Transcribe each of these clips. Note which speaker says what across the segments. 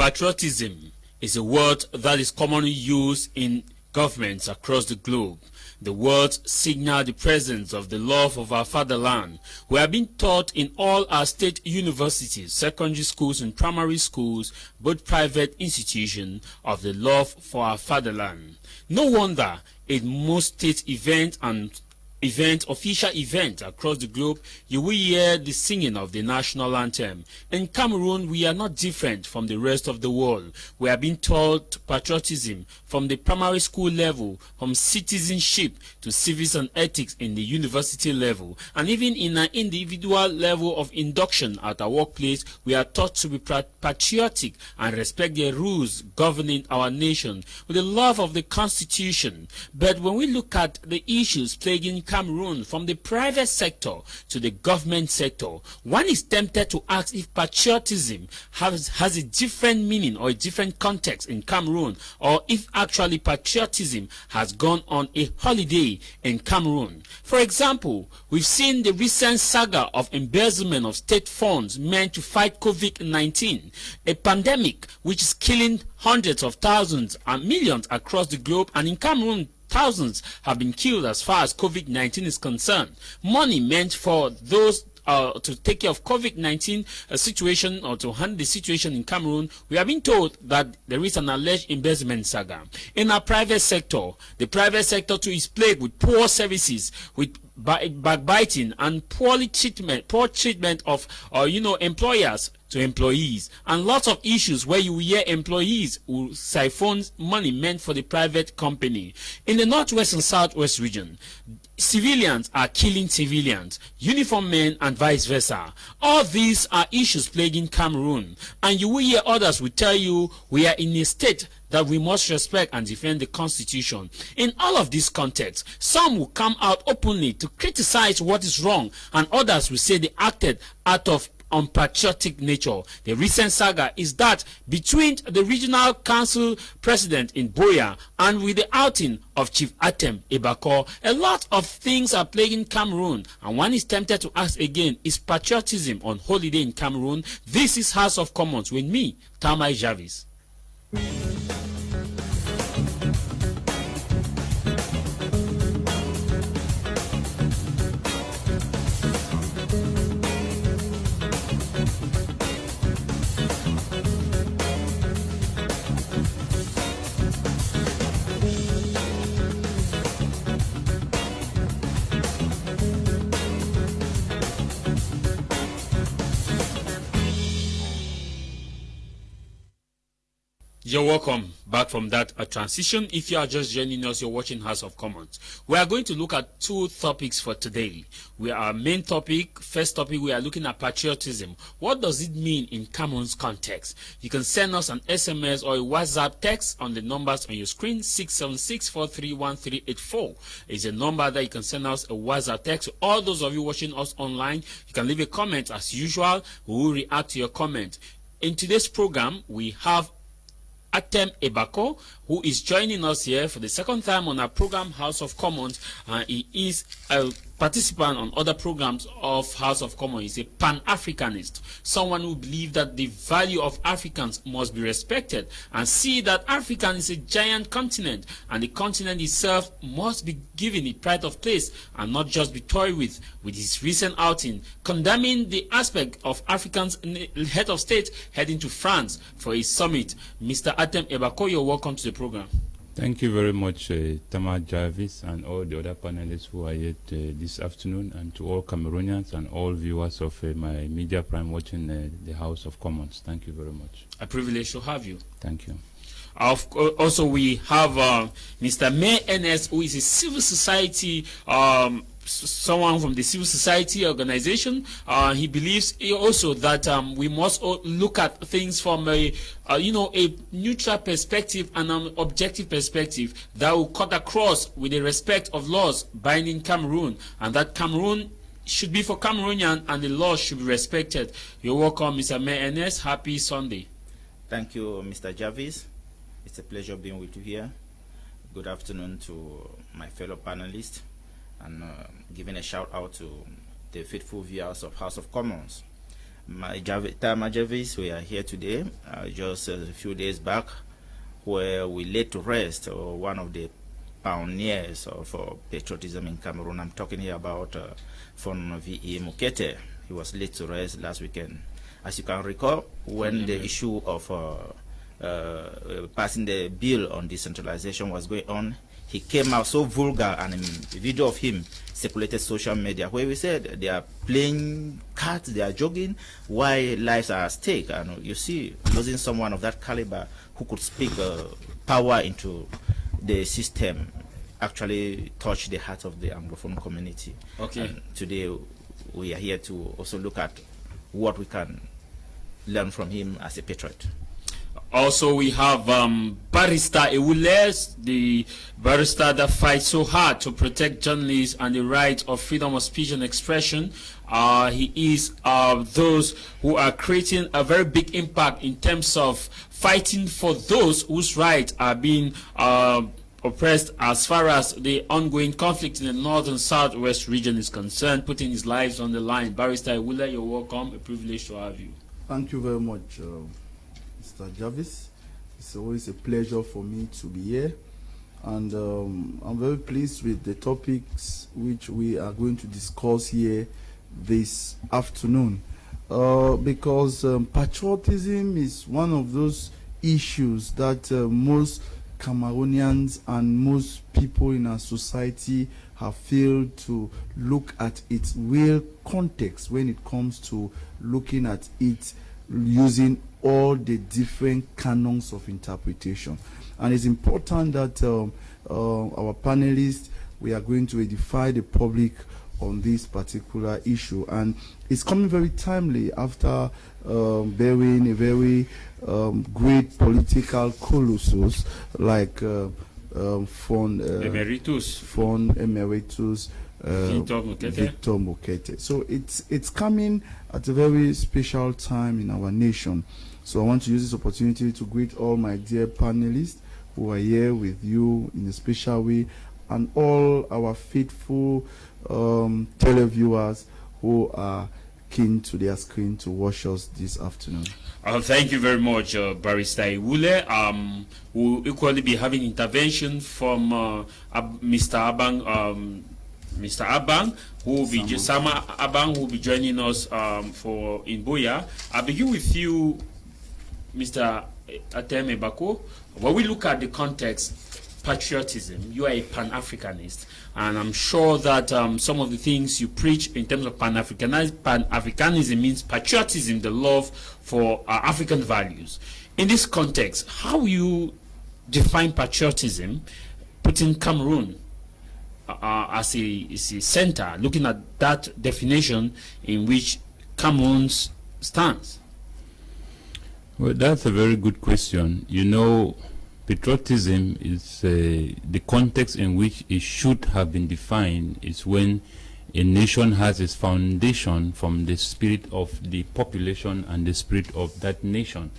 Speaker 1: Patriotism is a word that is commonly used in governments across the globe. The words signal the presence of the love of our fatherland. We are being taught in all our state universities, secondary schools and primary schools, both private institutions, of the love for our fatherland. No wonder in most state official events across the globe, you will hear the singing of the national anthem. In Cameroon, we are not different from the rest of the world. We are being taught patriotism from the primary school level, from citizenship to civics and ethics in the university level, and even in an individual level of induction at our workplace, we are taught to be patriotic and respect the rules governing our nation with the love of the Constitution. But when we look at the issues plaguing Cameroon, from the private sector to the government sector, one is tempted to ask if patriotism has a different meaning or a different context in Cameroon, or if actually patriotism has gone on a holiday in Cameroon. For example, we've seen the recent saga of embezzlement of state funds meant to fight COVID-19, a pandemic which is killing hundreds of thousands and millions across the globe, and in Cameroon, thousands have been killed as far as COVID-19 is concerned. Money meant for those to take care of COVID-19 situation, or to handle the situation in Cameroon, we have been told that there is an alleged embezzlement saga. In our private sector, the private sector too is plagued with poor services, with backbiting and poor treatment of employers to employees, and lots of issues where you hear employees who siphon money meant for the private company. In the northwest and southwest region, civilians are killing civilians, uniformed men and vice versa. All these are issues plaguing Cameroon, and you will hear others will tell you we are in a state that we must respect and defend the Constitution. In all of these contexts, some will come out openly to criticize what is wrong, and others will say they acted out of unpatriotic nature. The recent saga is that between the regional council president in Boya and with the outing of Chief Atem Ebako, a lot of things are plaguing Cameroon, and one is tempted to ask again, is patriotism on holiday in Cameroon? This is House of Commons with me, Tamai Jarvis. You're welcome back from that transition. If you are just joining us, you're watching House of Commons. We are going to look at two topics for today. Our main topic, first topic, we are looking at patriotism. What does it mean in Cameroon's context? You can send us an SMS or a WhatsApp text on the numbers on your screen. 676-431384 is a number that you can send us a WhatsApp text. All those of you watching us online, you can leave a comment as usual. We will react to your comment. In today's program, we have Atem Ebako, who is joining us here for the second time on our program House of Commons. He is a participant on other programs of House of Commons. He's a Pan-Africanist, someone who believes that the value of Africans must be respected, and see that Africa is a giant continent, and the continent itself must be given a pride of place and not just be toyed with his recent outing, condemning the aspect of Africans head of state heading to France for a summit. Mr. Atem Ebako, you're welcome to the program.
Speaker 2: Thank you very much, Tamar Jarvis, and all the other panelists who are here this afternoon, and to all Cameroonians and all viewers of my Media Prime watching the House of Commons. Thank you very much.
Speaker 1: A privilege to have you.
Speaker 2: Thank you.
Speaker 1: Also, we have Mr. May NS, who is a civil society someone from the civil society organization. He believes also that we must look at things from a neutral perspective and an objective perspective that will cut across with the respect of laws binding Cameroon, and that Cameroon should be for Cameroonian and the laws should be respected. You're welcome, Mr. May NS. Happy Sunday.
Speaker 3: Thank you, Mr. Jarvis. It's a pleasure being with you here. Good afternoon to my fellow panelists, and giving a shout out to the faithful viewers of House of Commons. Tama Jarvis, we are here today, just a few days back, where we laid to rest one of the pioneers of patriotism in Cameroon. I'm talking here about Fon V.E. Mukete. He was laid to rest last weekend. As you can recall, when the issue of passing the bill on decentralization was going on, he came out so vulgar, and a video of him circulated social media where we said they are playing cards, they are jogging, why lives are at stake. And you see, losing someone of that caliber who could speak power into the system actually touched the heart of the Anglophone community. Okay. And today we are here to also look at what we can learn from him as a patriot.
Speaker 1: Also, we have Barrister Ewules, the barrister that fights so hard to protect journalists and the right of freedom of speech and expression. He is those who are creating a very big impact in terms of fighting for those whose rights are being oppressed as far as the ongoing conflict in the north and southwest region is concerned, putting his lives on the line. Barrister Ewules, you're welcome. A privilege to have you.
Speaker 4: Thank you very much, Mr. Jarvis. It's always a pleasure for me to be here, and I'm very pleased with the topics which we are going to discuss here this afternoon, because patriotism is one of those issues that most Cameroonians and most people in our society have failed to look at its real context when it comes to looking at it using all the different canons of interpretation. And it's important that our panelists, we are going to edify the public on this particular issue, and it's coming very timely after burying a very great political colossus like Fon Emeritus Victor Mukete. So it's coming at a very special time in our nation. So I want to use this opportunity to greet all my dear panelists who are here with you in a special way, and all our faithful televiewers who are keen to their screen to watch us this afternoon.
Speaker 1: Thank you very much, Barrister Ewules. We'll equally be having intervention from Mr. Abang, who will be Sama Abang, who will be joining us for in Boya. I'll begin with you, Mr. Ateme Bako. When we look at the context, patriotism, you are a Pan-Africanist, and I'm sure that some of the things you preach in terms of Pan-Africanism means patriotism, the love for African values. In this context, how will you define patriotism, putting Cameroon as a center, looking at that definition in which Cameroon stands?
Speaker 2: Well, that's a very good question. You know, patriotism is the context in which it should have been defined is when a nation has its foundation from the spirit of the population and the spirit of that nation.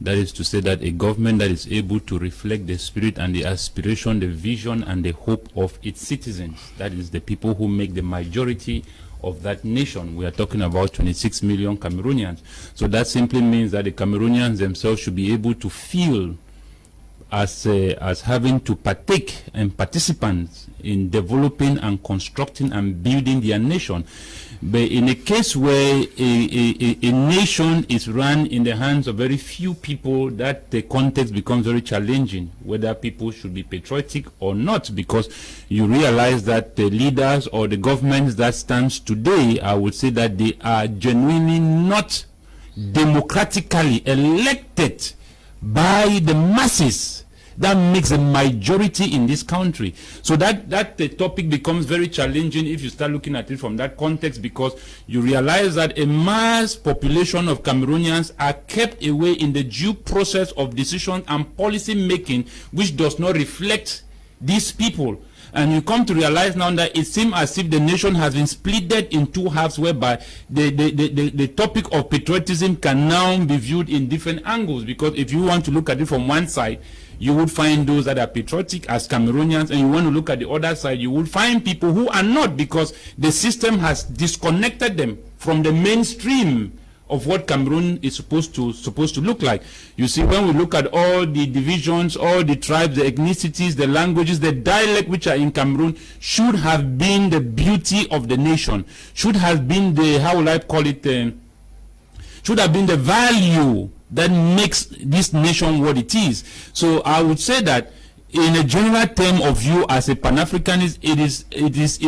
Speaker 2: That is to say that a government that is able to reflect the spirit and the aspiration, the vision and the hope of its citizens. That is the people who make the majority of that nation. We are talking about 26 million Cameroonians. So that simply means that the Cameroonians themselves should be able to feel as having to partake and participants in developing and constructing and building their nation. But in a case where a nation is run in the hands of very few people, that the context becomes very challenging, whether people should be patriotic or not, because you realize that the leaders or the governments that stands today, I would say that they are genuinely not democratically elected by the masses that makes a majority in this country. So that the topic becomes very challenging if you start looking at it from that context, because you realize that a mass population of Cameroonians are kept away in the due process of decision and policy making, which does not reflect these people. And you come to realize now that it seems as if the nation has been splitted in two halves, whereby the topic of patriotism can now be viewed in different angles. Because if you want to look at it from one side, you would find those that are patriotic as Cameroonians, and you want to look at the other side, you would find people who are not, because the system has disconnected them from the mainstream of what Cameroon is supposed to look like. You see, when we look at all the divisions, all the tribes, the ethnicities, the languages, the dialect which are in Cameroon should have been the beauty of the nation, should have been the, how will I call it, should have been the value that makes this nation what it is. So I would say that in a general term of view, as a Pan-Africanist, it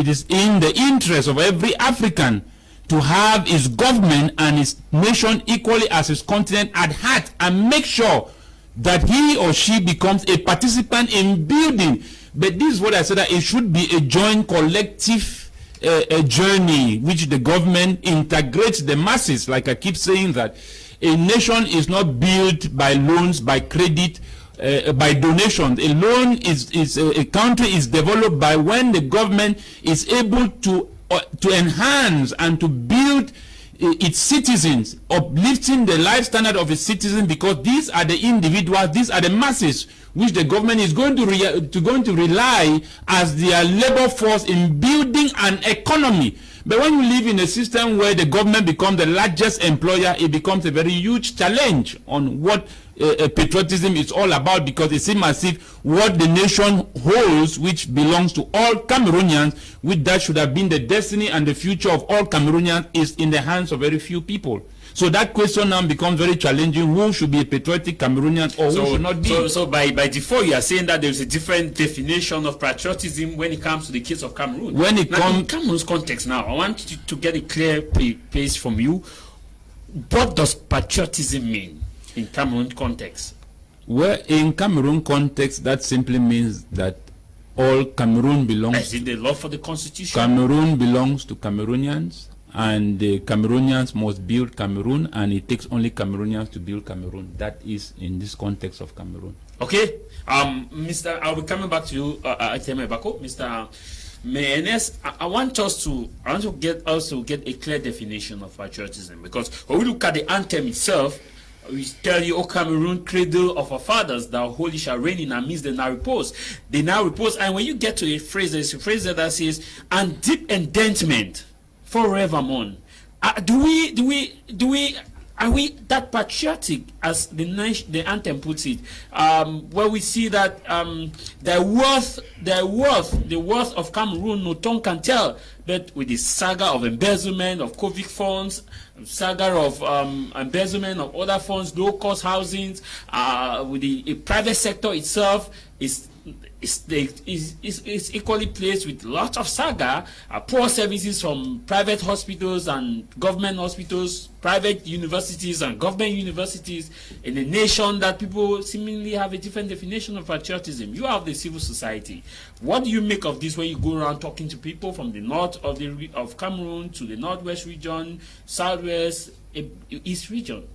Speaker 2: is in the interest of every African to have his government and his nation equally as his continent at heart, and make sure that he or she becomes a participant in building. But this is what I said, that it should be a joint collective a journey which the government integrates the masses. Like I keep saying, that a nation is not built by loans, by credit, by donations. A loan a country is developed by when the government is able to enhance and to build its citizens, uplifting the life standard of its citizens, because these are the individuals, these are the masses which the government is going to rely as their labor force in building an economy. But when you live in a system where the government becomes the largest employer, it becomes a very huge challenge on what patriotism is all about, because it seems as if what the nation holds, which belongs to all Cameroonians, which that should have been the destiny and the future of all Cameroonians, is in the hands of very few people. So that question now becomes very challenging. Who should be a patriotic Cameroonian, or who should not be?
Speaker 1: So by default, you are saying that there is a different definition of patriotism when it comes to the case of Cameroon.
Speaker 2: When it comes
Speaker 1: in Cameroon's context now, I want to get a clear place from you. What does patriotism mean in Cameroon context?
Speaker 2: Well, in Cameroon context, that simply means that all Cameroon belongs.
Speaker 1: Is it the law for the constitution?
Speaker 2: Cameroon belongs to Cameroonians, and the Cameroonians must build Cameroon, and it takes only Cameroonians to build Cameroon. That is in this context of Cameroon.
Speaker 1: Okay, Mr. I'll be coming back to you, Mr. Menes. I want to get a clear definition of patriotism, because when we look at the anthem itself, we tell you, O Cameroon, cradle of our fathers, thou holy shall reign in our midst, they now repose. They now repose. And when you get to a phrase, there's a phrase that says, and deep endowment forevermore. Are we that patriotic as the anthem puts it? Where we see that the worth of Cameroon, no tongue can tell. But with the saga of embezzlement of COVID funds, saga of embezzlement of other funds, low-cost housings, with the private sector itself is equally placed with lots of saga, poor services from private hospitals and government hospitals, private universities and government universities, in a nation that people seemingly have a different definition of patriotism. You have the civil society. What do you make of this when you go around talking to people from the north of Cameroon to the northwest region, southwest, east region?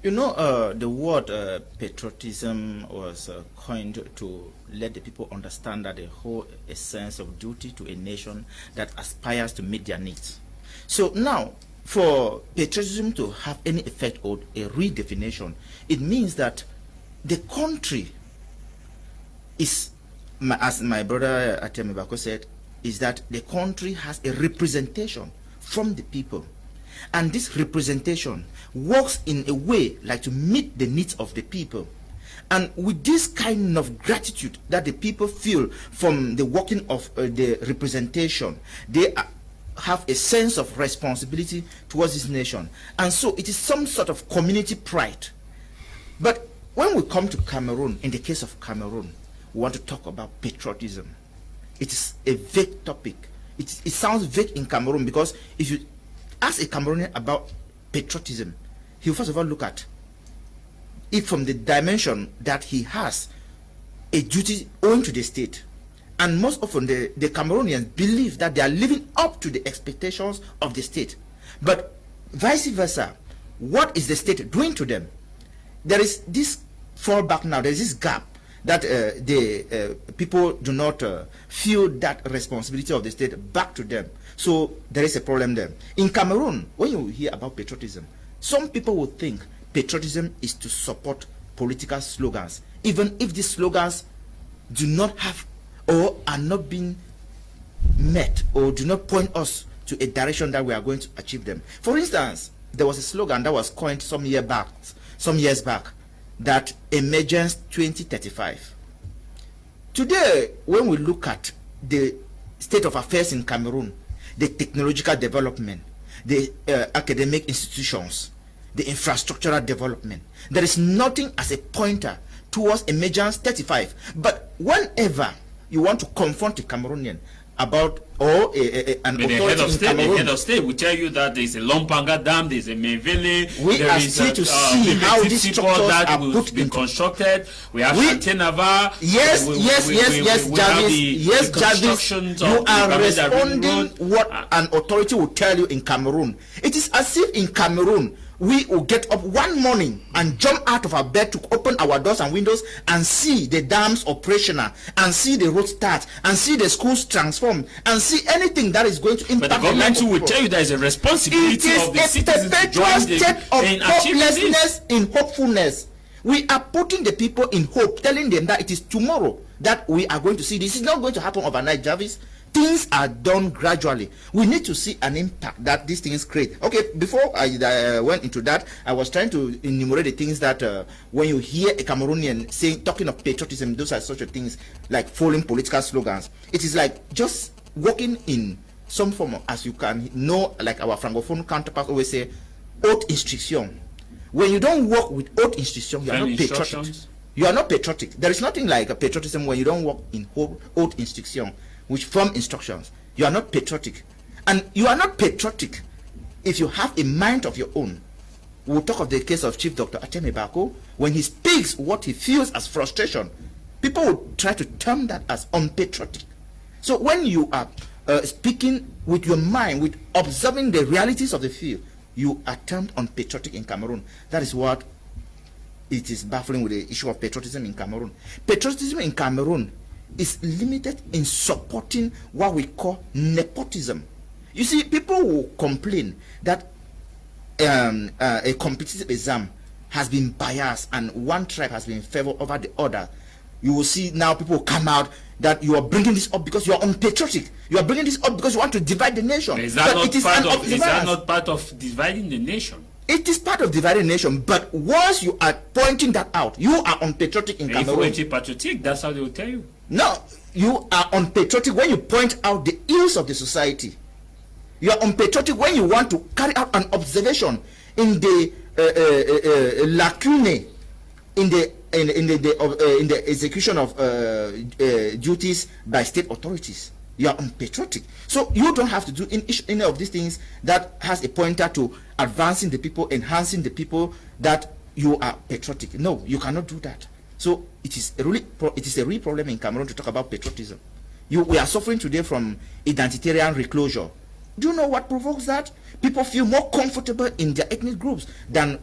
Speaker 3: You know, the word patriotism was coined to let the people understand that they hold a sense of duty to a nation that aspires to meet their needs. So now, for patriotism to have any effect or a redefinition, it means that the country is, as my brother Atemebako said, is that the country has a representation from the people. And this representation works in a way like to meet the needs of the people. And with this kind of gratitude that the people feel from the working of the representation, they have a sense of responsibility towards this nation. And so it is some sort of community pride. But when we come to Cameroon, in the case of Cameroon, we want to talk about patriotism. It is a vague topic. It sounds vague in Cameroon, because if you ask a Cameroonian about patriotism, he will first of all look at it from the dimension that he has a duty owing to the state. And most often the Cameroonians believe that they are living up to the expectations of the state. But vice versa, what is the state doing to them? There is this fallback now, there is this gap that the people do not feel that responsibility of the state back to them. So there is a problem there. In Cameroon, when you hear about patriotism, some people will think patriotism is to support political slogans, even if these slogans do not have or are not being met or do not point us to a direction that we are going to achieve them. For instance, there was a slogan that was coined some years back, that emergence 2035. Today, when we look at the state of affairs in Cameroon, the technological development, the academic institutions, the infrastructural development, there is nothing as a pointer towards emergence 35. But whenever you want to confront a Cameroonian about or an authority in Cameroon,
Speaker 1: the head of state will tell you that there is a Lompanga Dam, there is a Mevele,
Speaker 3: we are still to see how these structures
Speaker 1: that
Speaker 3: are
Speaker 1: will
Speaker 3: put
Speaker 1: be
Speaker 3: into
Speaker 1: constructed. We have Chantenava.
Speaker 3: Yes, Jarvis, you are responding what an authority will tell you in Cameroon. It is as if in Cameroon we will get up one morning and jump out of our bed to open our doors and windows and see the dams operational, and see the roads start, and see the schools transform, and see anything that is going to impact.
Speaker 1: But the government will tell you there is a responsibility of the citizens to join
Speaker 3: state of hopelessness in hopefulness. We are putting the people in hope, telling them that it is tomorrow that we are going to see this. It's not going to happen overnight, Jarvis. Things are done gradually. We need to see an impact that these things create. Okay, before I went into that, I was trying to enumerate the things that when you hear a Cameroonian talking of patriotism, those are such a things like following political slogans. It is like just working in some form of, as you can know, like our Francophone counterparts always say, haute instruction. When you don't work with haute instruction, you are not patriotic. You are not patriotic. There is nothing like a patriotism when you don't work in haute instruction, which firm instructions. You are not patriotic. And you are not patriotic if you have a mind of your own. We'll talk of the case of Chief Dr. Ateme Bako. When he speaks what he feels as frustration, people will try to term that as unpatriotic. So when you are speaking with your mind, with observing the realities of the field, you are termed unpatriotic in Cameroon. That is what it is baffling with the issue of patriotism in Cameroon. Patriotism in Cameroon is limited in supporting what we call nepotism. You see, people will complain that a competitive exam has been biased and one tribe has been in favor over the other. You will see now people come out that you are bringing this up because you are unpatriotic. You are bringing this up because you want to divide the nation.
Speaker 1: Is that not part of dividing the nation?
Speaker 3: It is part of dividing the nation, but once you are pointing that out, you are unpatriotic in Cameroon.
Speaker 1: If you are patriotic, that's how they will tell you.
Speaker 3: No, you are unpatriotic when you point out the ills of the society. You are unpatriotic when you want to carry out an observation in the lacunae in the execution of duties by state authorities. You are unpatriotic. So you don't have to do any of these things that has a pointer to advancing the people, enhancing the people, that you are patriotic. No, you cannot do that. So it is a real problem in Cameroon to talk about patriotism. We are suffering today from identitarian reclosure. Do you know what provokes that? People feel more comfortable in their ethnic groups than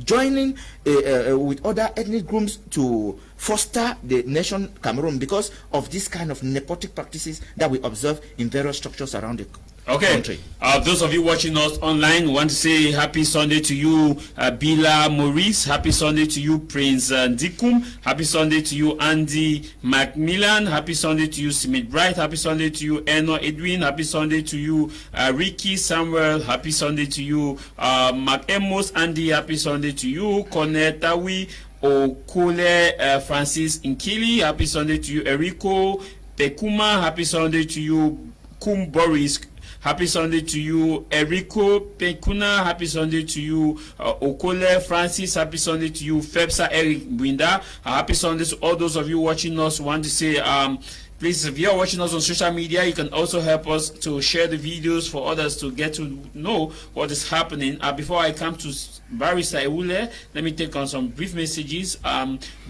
Speaker 3: joining with other ethnic groups to foster the nation Cameroon because of this kind of nepotic practices that we observe in various structures around the country.
Speaker 1: Those of you watching us online, want to say happy Sunday to you, Bila Maurice. Happy Sunday to you, Prince Dikum. Happy Sunday to you, Andy Macmillan. Happy Sunday to you, Smith Bright. Happy Sunday to you, Eno Edwin. Happy Sunday to you, Ricky Samuel. Happy Sunday to you, Mark Emos Andy. Happy Sunday to you, Konetawi Okule Francis Nkili. Happy Sunday to you, Eriko Pekuma. Happy Sunday to you, Kum Boris. Happy Sunday to you, Eriko Pekuna. Happy Sunday to you, Okole Francis. Happy Sunday to you, Febsa Eric Winda. Happy Sunday to all those of you watching us. Want to say, please, if you are watching us on social media, you can also help us to share the videos for others to get to know what is happening. Before I come to Barrister Ewule, let me take on some brief messages.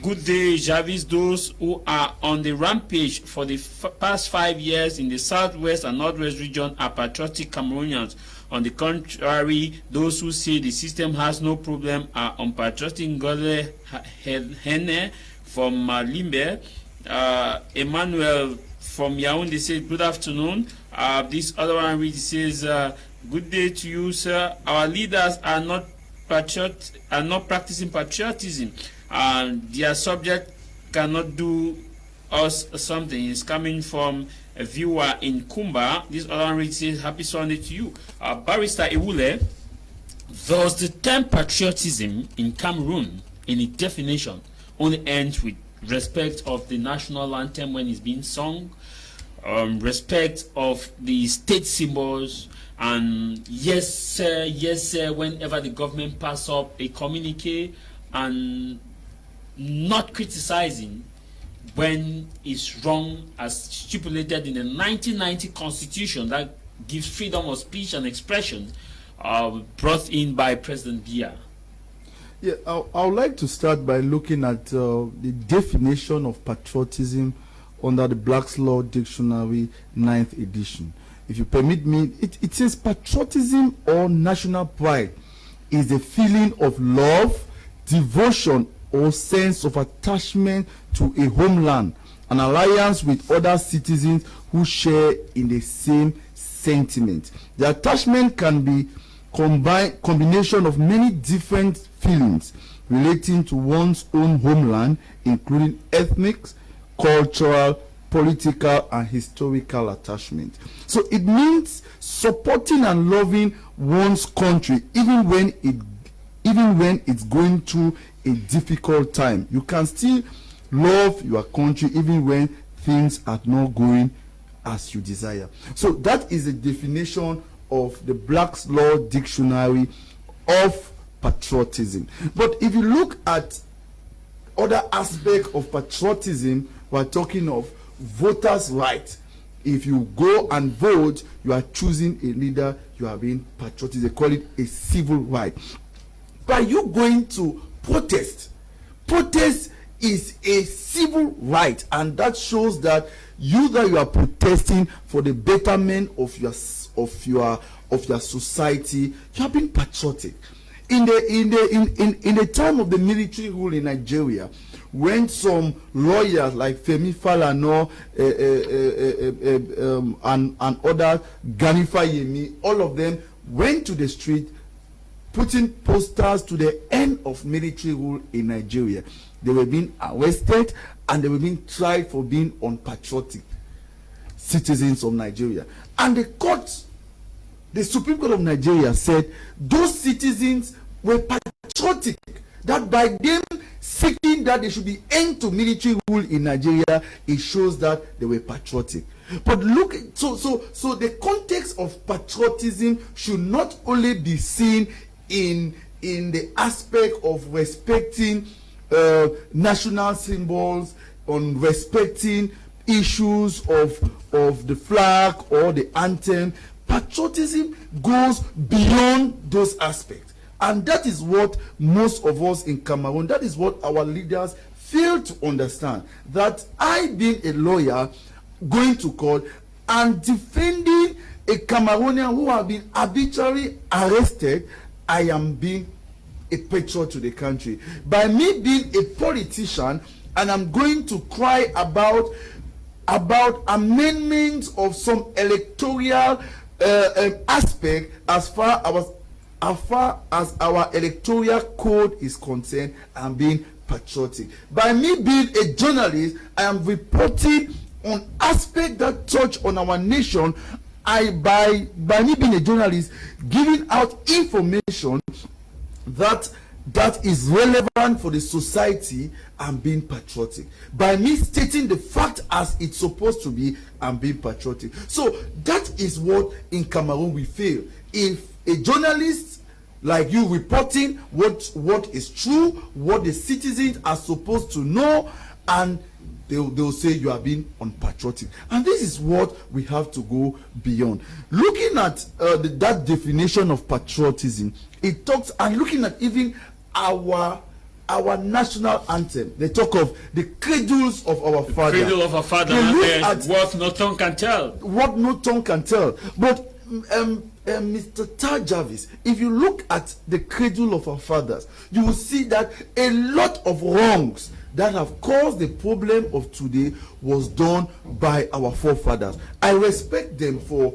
Speaker 1: Good day, Jarvis. Those who are on the rampage for the past 5 years in the southwest and northwest region are patriotic Cameroonians. On the contrary, those who say the system has no problem are unpatriotic. Ngole Hene from Limbe. Emmanuel from Yaoundé says, good afternoon. This other one reads, says, good day to you, sir. Our leaders are not practicing patriotism, and their subject cannot do us something. It's coming from a viewer in Kumba. This other one reads, says, happy Sunday to you. Barrister Ewule, Thus, the term patriotism in Cameroon, in its definition, only ends with respect of the national anthem when it's being sung, respect of the state symbols, and yes sir, whenever the government pass up a communique, and not criticizing when it's wrong, as stipulated in the 1990 constitution that gives freedom of speech and expression, brought in by President Biya.
Speaker 4: Yeah, I would like to start by looking at the definition of patriotism under the Black's Law Dictionary 9th edition. If you permit me, it says patriotism or national pride is the feeling of love, devotion, or sense of attachment to a homeland, an alliance with other citizens who share in the same sentiment. The attachment can be combination of many different feelings relating to one's own homeland, including ethnic, cultural, political, and historical attachment. So it means supporting and loving one's country even when it's going through a difficult time. You can still love your country even when things are not going as you desire. So that is the definition of the Black's Law Dictionary of patriotism. But if you look at other aspects of patriotism, we're talking of voters' rights. If you go and vote, you are choosing a leader, you are being patriotic. They call it a civil right. By you going to protest is a civil right, and that shows that you are protesting for the betterment of your society. You have been patriotic. In the time of the military rule in Nigeria, when some lawyers like Femi Falana and other Ganifa Yemi, all of them went to the street putting posters to the end of military rule in Nigeria. They were being arrested and they were being tried for being unpatriotic citizens of Nigeria. And the Supreme Court of Nigeria said those citizens were patriotic, that by them seeking that there should be end to military rule in Nigeria, it shows that they were patriotic. But look, so the context of patriotism should not only be seen in the aspect of respecting national symbols, on respecting issues of the flag or the anthem. Patriotism goes beyond those aspects, and that is what most of us in Cameroon, that is what our leaders fail to understand. That I, being a lawyer, going to court and defending a Cameroonian who have been arbitrarily arrested, I am being a patriot to the country. By me being a politician, and I'm going to cry about amendments of some electoral aspect as far as our electoral code is concerned, I'm being patriotic. By me being a journalist, I am reporting on aspects that touch on our nation. By me being a journalist, giving out information that is relevant for the society, I'm being patriotic. By me stating the fact as it's supposed to be, I'm being patriotic. So that is what in Cameroon we fail. If a journalist like you reporting what is true, what the citizens are supposed to know, and they'll say you are being unpatriotic. And this is what we have to go beyond. Looking at that definition of patriotism, it talks, and looking at even our national anthem, they talk of the cradles of our father.
Speaker 1: Cradle of our father, what no tongue can tell. What no tongue can tell.
Speaker 4: But Mr. Tar Jarvis, if you look at the cradle of our fathers, you will see that a lot of wrongs that have caused the problem of today was done by our forefathers. I respect them for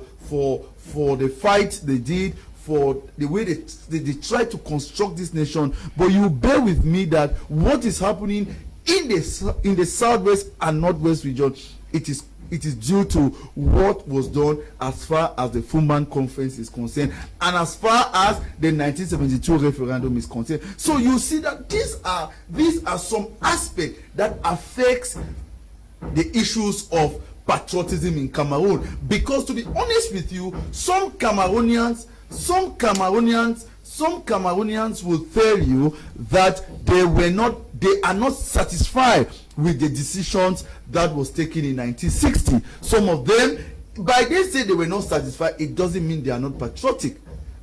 Speaker 4: the fight they did, for the way they tried to construct this nation. But you bear with me that what is happening in the southwest and northwest region, it is it is due to what was done as far as the Fumban Conference is concerned and as far as the 1972 referendum is concerned. So you see that these are some aspects that affects the issues of patriotism in Cameroon. Because to be honest with you, some Cameroonians will tell you that they are not satisfied with the decisions that was taken in 1960. Some of them, by they say they were not satisfied, it doesn't mean they are not patriotic.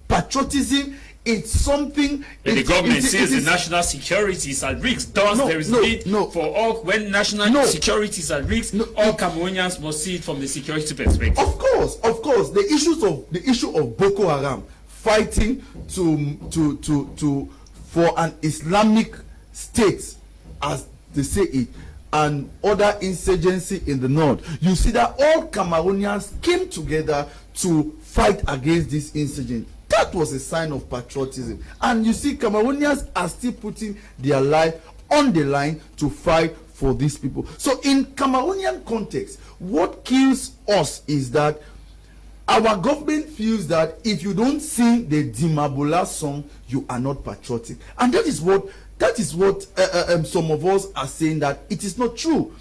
Speaker 4: Patriotism, it's something.
Speaker 1: The government says the national security is at risk. Thus, there is need for all. When national security is at risk, all Cameroonians must see it from the security perspective. Of
Speaker 4: course. The issue of Boko Haram fighting for an Islamic state, as they say it, and other insurgency in the north. You see that all Cameroonians came together to fight against this insurgent. That was a sign of patriotism. And you see, Cameroonians are still putting their life on the line to fight for these people. So in Cameroonian context, what kills us is that our government feels that if you don't sing the Dimabola song, you are not patriotic. And that is what some of us are saying, that it is not true.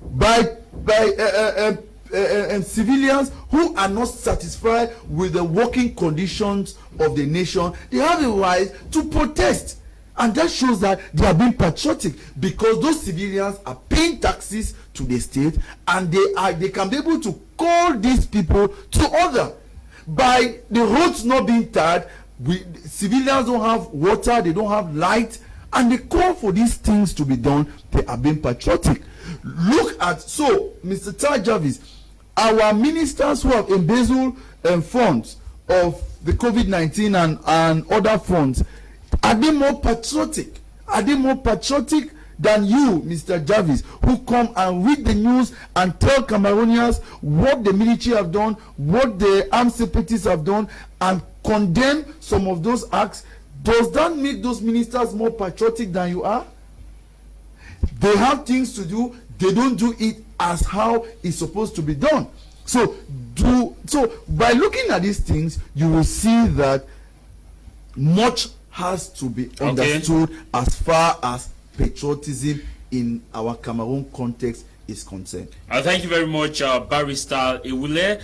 Speaker 4: By civilians who are not satisfied with the working conditions of the nation, they have a right to protest. And that shows that they are being patriotic, because those civilians are paying taxes to the state, and they can be able to call these people to order. By the roads not being tarred, civilians don't have water, they don't have light, and they call for these things to be done. They are being patriotic. Look at, so Mr. Taj Jarvis, our ministers who have embezzled funds of the COVID-19 and other funds, are they more patriotic? Are they more patriotic than you, Mr. Jarvis, who come and read the news and tell Cameroonians what the military have done, what the armed separatists have done, and condemn some of those acts? Does that make those ministers more patriotic than you are? They have things to do. They don't do it as how it's supposed to be done. So by looking at these things, you will see that much has to be understood as far as patriotism in our Cameroon context is concerned.
Speaker 1: Thank you very much, Barrister Ewule.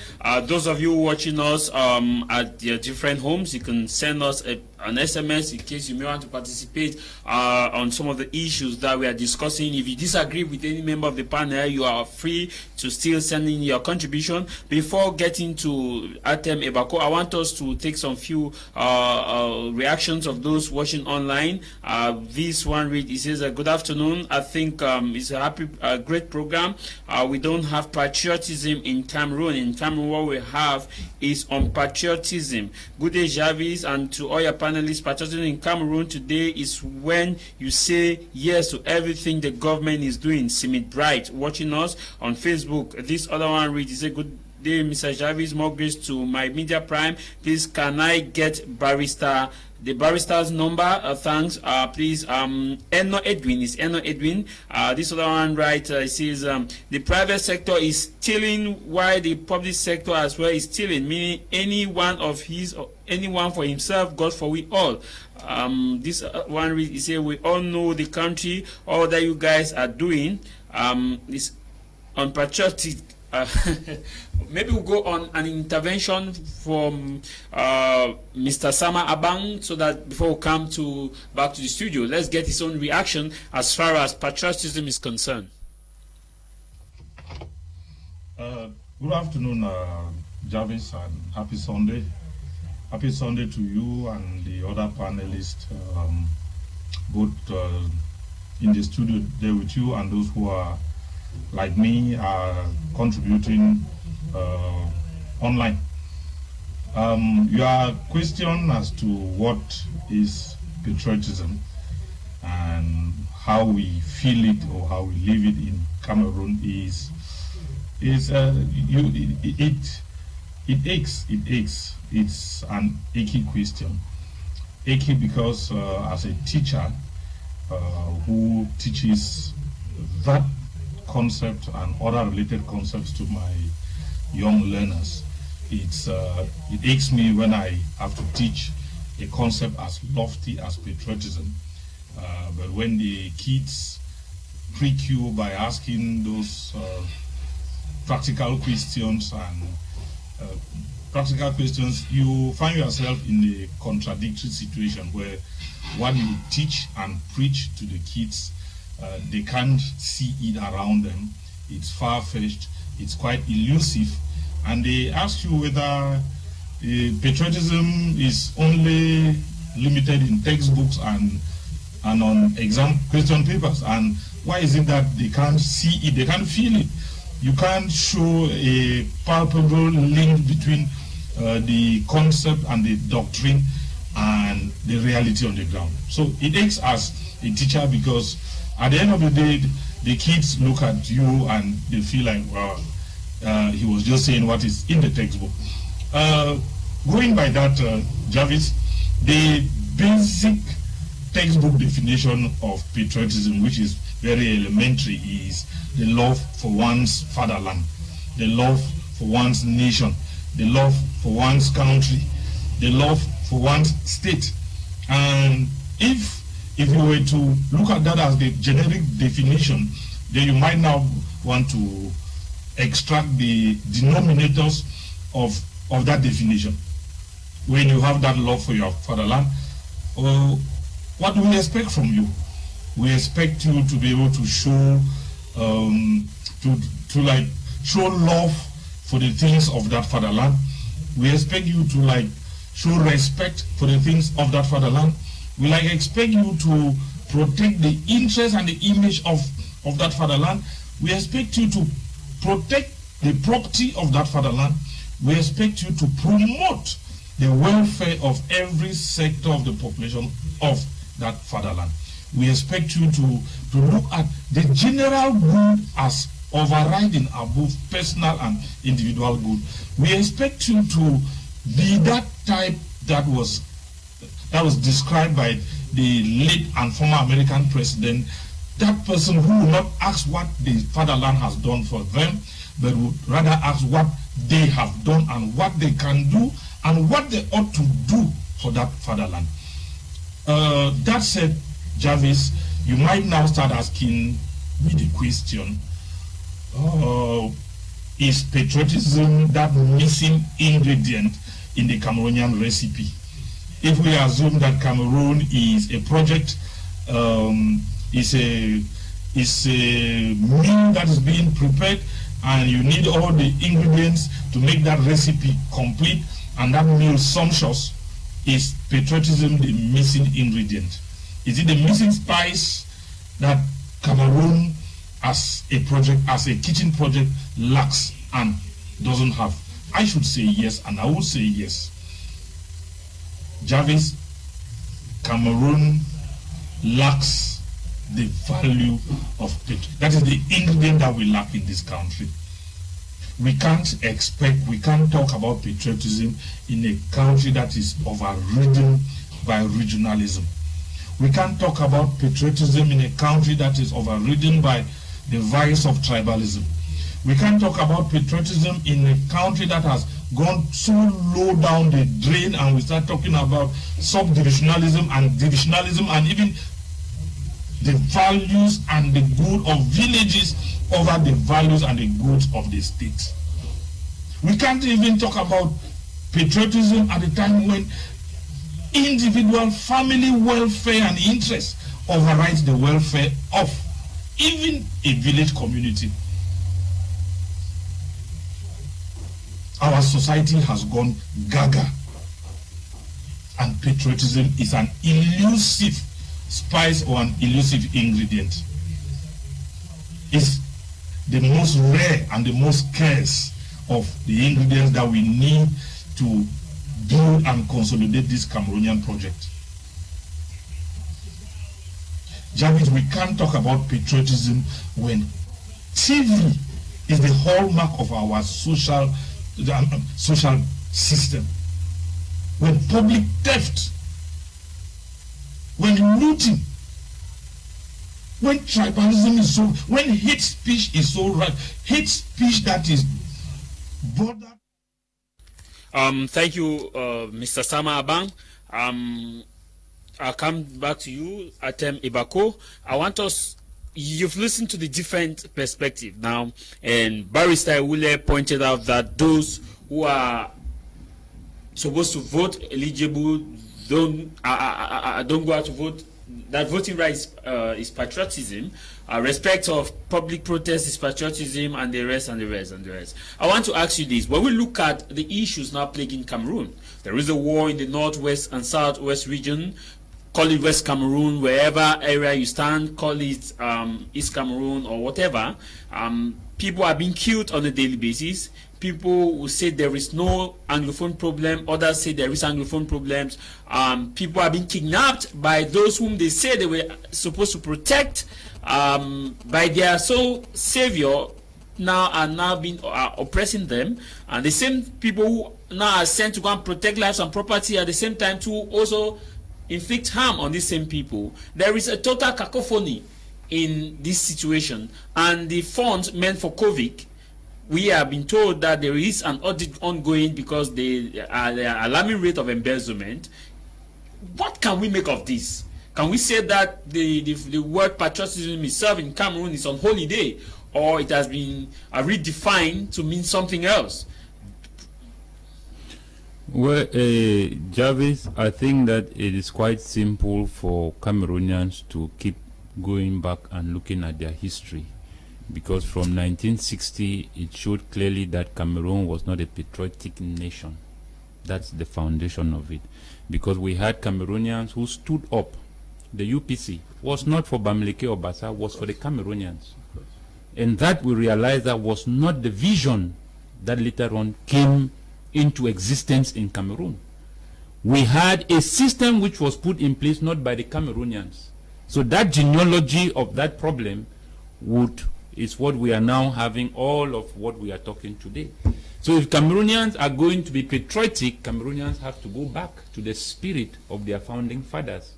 Speaker 1: Those of you watching us at your different homes, you can send us an SMS in case you may want to participate on some of the issues that we are discussing. If you disagree with any member of the panel, you are free to still send in your contribution. Before getting to Atem Ebako, I want us to take some few reactions of those watching online. This one read, it says, good afternoon. I think it's a great program. We don't have patriotism in Cameroon. In Cameroon, what we have is unpatriotism. Good day, Jarvis, and to all your panelists. Patriotism in Cameroon today is when you say yes to everything the government is doing. Simit Bright, watching us on Facebook. This other one reads, is a good day, Mr. Jarvis. More grace to my media prime. Please, can I get the barrister's number? Thanks. Please, Eno Edwin is Eno Edwin. This other one, right? It says the private sector is stealing, while the public sector as well is stealing. Meaning, anyone for himself, God for we all. This one reads, it says, we all know the country, all that you guys are doing is unpatriotic. Maybe we'll go on an intervention from Mr. Sama Abang, so that before we come back to the studio, let's get his own reaction as far as patriotism is concerned.
Speaker 5: Good afternoon, Jarvis, and happy Sunday. Happy Sunday to you and the other panelists, both in the studio there with you and those who are, like me, are contributing online. Your question as to what is patriotism and how we feel it or how we live it in Cameroon it aches. It's an achy question. Achy because as a teacher who teaches that concept and other related concepts to my young learners. It aches me when I have to teach a concept as lofty as patriotism. But when the kids prick you by asking those practical questions you find yourself in a contradictory situation where what you teach and preach to the kids, they can't see it around them. It's far-fetched, it's quite elusive, and they ask you whether patriotism is only limited in textbooks and on exam question papers, and why is it that they can't see it, they can't feel it? You can't show a palpable link between the concept and the doctrine and the reality on the ground. So it aches as a teacher, because at the end of the day, the kids look at you and they feel like, well, he was just saying what is in the textbook. Going by that, Jarvis, the basic textbook definition of patriotism, which is very elementary, is the love for one's fatherland, the love for one's nation, the love for one's country, the love for one's state. And if you were to look at that as the generic definition, then you might now want to extract the denominators of that definition. When you have that love for your fatherland, what do we expect from you? We expect you to be able to show show love for the things of that fatherland. We expect you to show respect for the things of that fatherland. We expect you to protect the interest and the image of that fatherland. We expect you to protect the property of that fatherland. We expect you to promote the welfare of every sector of the population of that fatherland. We expect you to look at the general good as overriding above personal and individual good. We expect you to be that type that was described by the late and former American president, that person who will not ask what the fatherland has done for them, but would rather ask what they have done and what they can do and what they ought to do for that fatherland. That said, Jarvis, you might now start asking me the question, is patriotism that missing ingredient in the Cameroonian recipe? If we assume that Cameroon is a project, is a meal that is being prepared, and you need all the ingredients to make that recipe complete and that meal sumptuous, is patriotism the missing ingredient? Is it the missing spice that Cameroon as a project, as a kitchen project, lacks and doesn't have? I should say yes, and I will say yes. Jarvis, Cameroon lacks the value of patriotism. That is the ingredient that we lack in this country. We can't talk about patriotism in a country that is overridden by regionalism. We can't talk about patriotism in a country that is overridden by the vice of tribalism. We can't talk about patriotism in a country that has gone so low down the drain, and we start talking about subdivisionalism and divisionalism and even the values and the good of villages over the values and the goods of the state. We can't even talk about patriotism at a time when individual family welfare and interest overrides the welfare of even a village community. Our society has gone gaga, and patriotism is an elusive spice or an elusive ingredient. It's the most rare and the most scarce of the ingredients that we need to build and consolidate this Cameroonian project. Jarvis, we can't talk about patriotism when TV is the hallmark of our social system, when public theft, when looting when tribalism is so, when hate speech is so right, hate speech that is border.
Speaker 1: Thank you, Mr. Sama Abang. I'll come back to you, Atem Ibako. I want us, you've listened to the different perspective now, and Barrister Ewule pointed out that those who are supposed to vote eligible don't go out to vote. That voting right is patriotism. Respect of public protest is patriotism, and the rest, and the rest, and the rest. I want to ask you this. When we look at the issues now plaguing Cameroon, there is a war in the northwest and southwest region. Call it West Cameroon, wherever area you stand, call it East Cameroon or whatever. People are being killed on a daily basis. People will say there is no Anglophone problem. Others say there is Anglophone problems. People are being kidnapped by those whom they say they were supposed to protect by their sole savior. Now are being oppressing them, and the same people who now are sent to go and protect lives and property at the same time to also inflict harm on these same people. There is a total cacophony in this situation, and the funds meant for COVID, we have been told that there is an audit ongoing because the alarming rate of embezzlement. What can we make of this? Can we say that the word patriotism itself in Cameroon is on holiday, or it has been redefined to mean something else?
Speaker 2: Well, Jarvis, I think that it is quite simple for Cameroonians to keep going back and looking at their history, because from 1960 it showed clearly that Cameroon was not a patriotic nation. That's the foundation of it, because we had Cameroonians who stood up. The UPC was not for Bamileke or Bassa, was for the Cameroonians, and that we realized that was not the vision that later on came into existence in Cameroon. We had a system which was put in place not by the Cameroonians. So that genealogy of that problem is what we are now having all of what we are talking today. So if Cameroonians are going to be patriotic, Cameroonians have to go back to the spirit of their founding fathers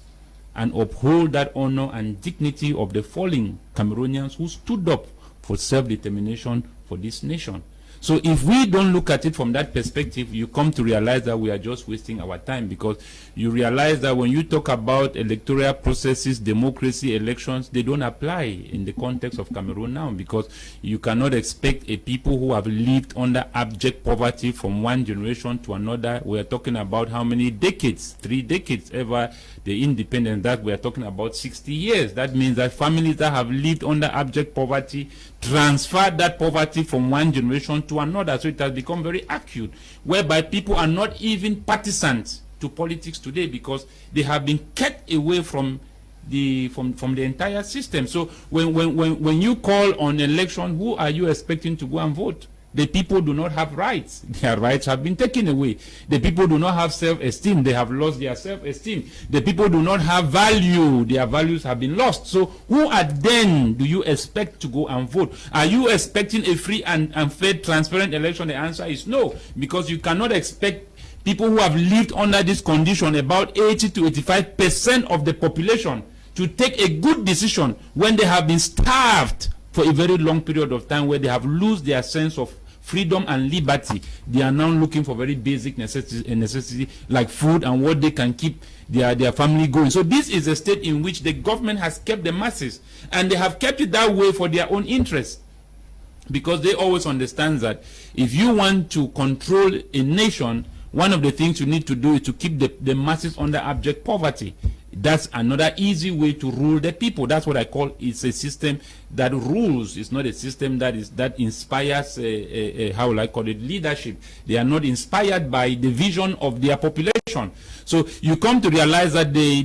Speaker 2: and uphold that honor and dignity of the fallen Cameroonians who stood up for self-determination for this nation. So if we don't look at it from that perspective, you come to realize that we are just wasting our time, because you realize that when you talk about electoral processes, democracy, elections, they don't apply in the context of Cameroon now, because you cannot expect a people who have lived under abject poverty from one generation to another. We are talking about how many decades, 3 decades ever the independence, that we are talking about 60 years. That means that families that have lived under abject poverty transfer that poverty from one generation to another. So it has become very acute, whereby people are not even partisans to politics today, because they have been kept away from the entire system. So when you call on election, who are you expecting to go and vote? The people do not have rights. Their rights have been taken away. The people do not have self-esteem. They have lost their self-esteem. The people do not have value. Their values have been lost. So who then do you expect to go and vote? Are you expecting a free and fair, transparent election? The answer is no, because you cannot expect people who have lived under this condition, about 80 to 85% of the population, to take a good decision when they have been starved for a very long period of time, where they have lost their sense of freedom and liberty. They are now looking for very basic necessity like food and what they can keep their family going. So this is a state in which the government has kept the masses, and they have kept it that way for their own interests, because they always understand that if you want to control a nation, one of the things you need to do is to keep the masses under abject poverty. That's another easy way to rule the people. That's what I call, it's a system that rules. It's not a system that inspires how will I call it, leadership. They are not inspired by the vision of their population. So you come to realize that the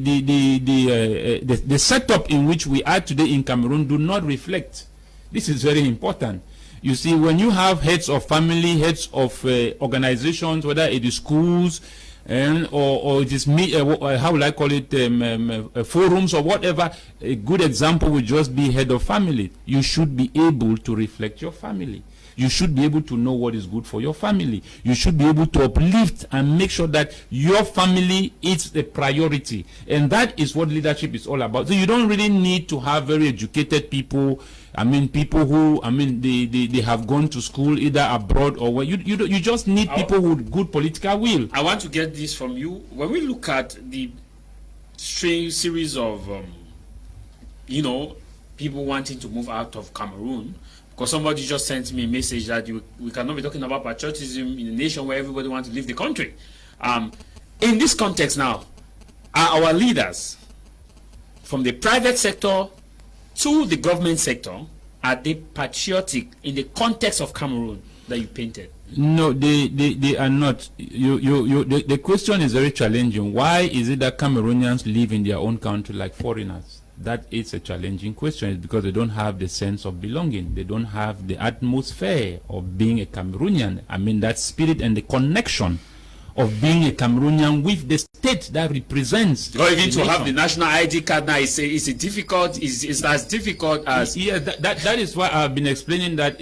Speaker 2: setup in which we are today in Cameroon do not reflect. This is very important. You see, when you have heads of family, heads of organizations, whether it is schools, or it is how will I call it, forums or whatever, a good example would just be head of family. You should be able to reflect your family. You should be able to know what is good for your family. You should be able to uplift and make sure that your family is the priority. And that is what leadership is all about. So you don't really need to have very educated people. I mean, people who, I mean, they have gone to school either abroad or where. You just need people with good political will.
Speaker 1: I want to get this from you. When we look at the strange series of, you know, people wanting to move out of Cameroon, because somebody just sent me a message that we cannot be talking about patriotism in a nation where everybody wants to leave the country. In this context now, are our leaders from the private sector to the government sector, are they patriotic in the context of Cameroon that you painted?
Speaker 2: No, they are not. The question is very challenging. Why is it that Cameroonians live in their own country like foreigners? That is a challenging question. It's because they don't have the sense of belonging. They don't have the atmosphere of being a Cameroonian. I mean, that spirit and the connection of being a Cameroonian with the state that represents.
Speaker 1: Or even to have the national ID card now is as difficult as.
Speaker 2: Yeah, that is why I've been explaining that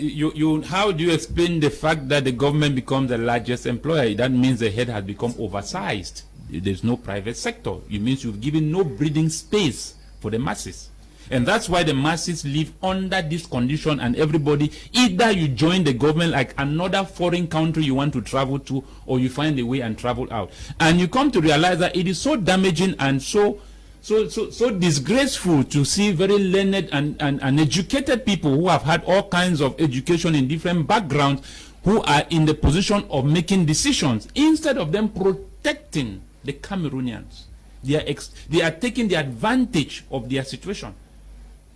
Speaker 2: how do you explain the fact that the government becomes the largest employer? That means the head has become oversized. There's no private sector. It means you've given no breathing space for the masses. And that's why the masses live under this condition, and everybody, either you join the government like another foreign country you want to travel to, or you find a way and travel out. And you come to realize that it is so damaging and so disgraceful to see very learned and educated people who have had all kinds of education in different backgrounds, who are in the position of making decisions, instead of them protecting the Cameroonians. They are taking the advantage of their situation,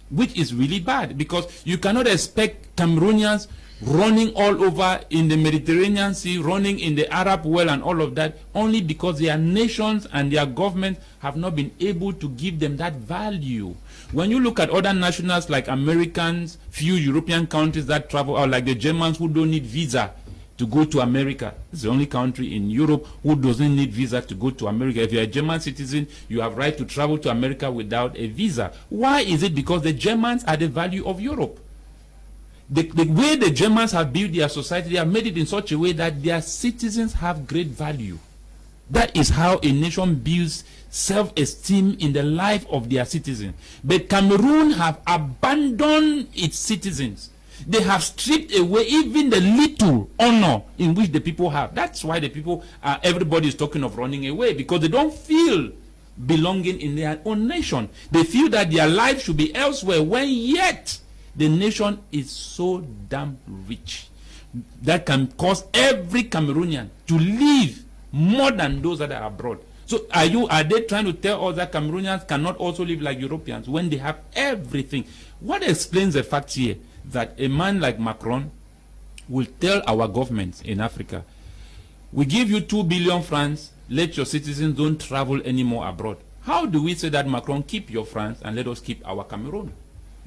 Speaker 2: which is really bad, because you cannot expect Cameroonians running all over in the Mediterranean Sea, running in the Arab world and all of that, only because their nations and their governments have not been able to give them that value. When you look at other nationals like Americans, few European countries that travel out, like the Germans who don't need visa to go to America. It's the only country in Europe who doesn't need visa to go to America. If you're a German citizen, you have right to travel to America without a visa. Why is it? Because the Germans are the value of Europe. The way the Germans have built their society, they have made it in such a way that their citizens have great value. That is how a nation builds self-esteem in the life of their citizens. But Cameroon have abandoned its citizens. They have stripped away even the little honor in which the people have. That's why the people, everybody is talking of running away, because they don't feel belonging in their own nation. They feel that their life should be elsewhere, when yet the nation is so damn rich that can cause every Cameroonian to live more than those that are abroad. So are they trying to tell us that Cameroonians cannot also live like Europeans when they have everything? What explains the fact here that a man like Macron will tell our governments in Africa, we give you 2 billion francs, let your citizens don't travel anymore abroad? How do we say that, Macron, keep your France and let us keep our Cameroon?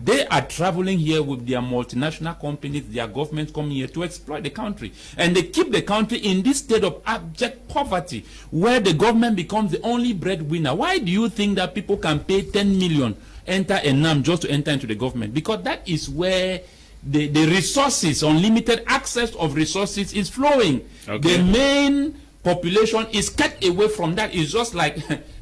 Speaker 2: They are traveling here with their multinational companies, their governments coming here to exploit the country. And they keep the country in this state of abject poverty, where the government becomes the only breadwinner. Why do you think that people can pay 10 million, enter a NAM just to enter into the government? Because that is where the resources, unlimited access of resources is flowing. Okay. The main population is cut away from that. It's just like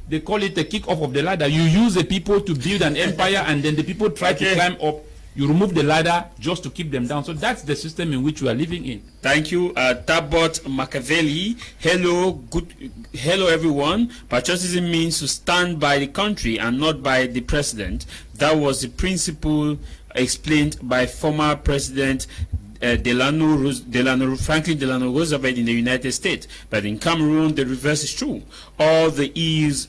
Speaker 2: they call it the kick off of the ladder. You use the people to build an empire, and then the people try to climb up. You remove the ladder just to keep them down. So that's the system in which we are living in.
Speaker 1: Thank you, Tabot Machiavelli. Hello everyone. Patriotism means to stand by the country and not by the president. That was the principle explained by former President Franklin Delano Roosevelt in the United States. But in Cameroon, the reverse is true. All the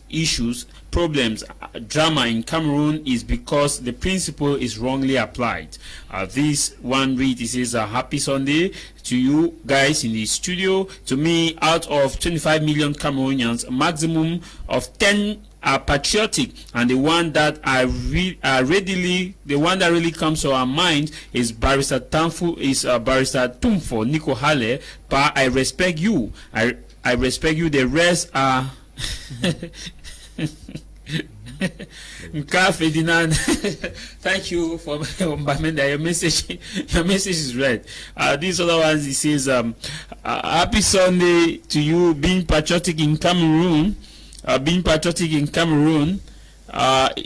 Speaker 1: issues, problems, drama in Cameroon is because the principle is wrongly applied. This one read, it says, happy Sunday to you guys in the studio. To me, out of 25 million Cameroonians, maximum of 10 are patriotic, and the one that really comes to our mind is Barrister Tumfo Nico Hale. Pa, I respect you. I respect you. The rest are Ferdinand, thank you for your message. Your message is read. These other ones, he says, happy Sunday to you. Being patriotic in Cameroon,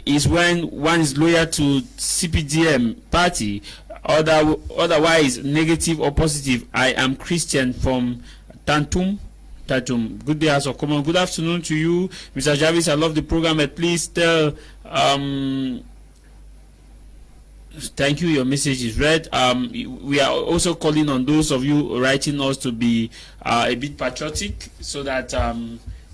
Speaker 1: is when one is loyal to CPDM party. Otherwise, negative or positive. I am Christian from Tatum. Good day, House of Commons. Good afternoon to you, Mr. Jarvis. I love the program. But please tell. Thank you. Your message is read. We are also calling on those of you writing us to be a bit patriotic, so that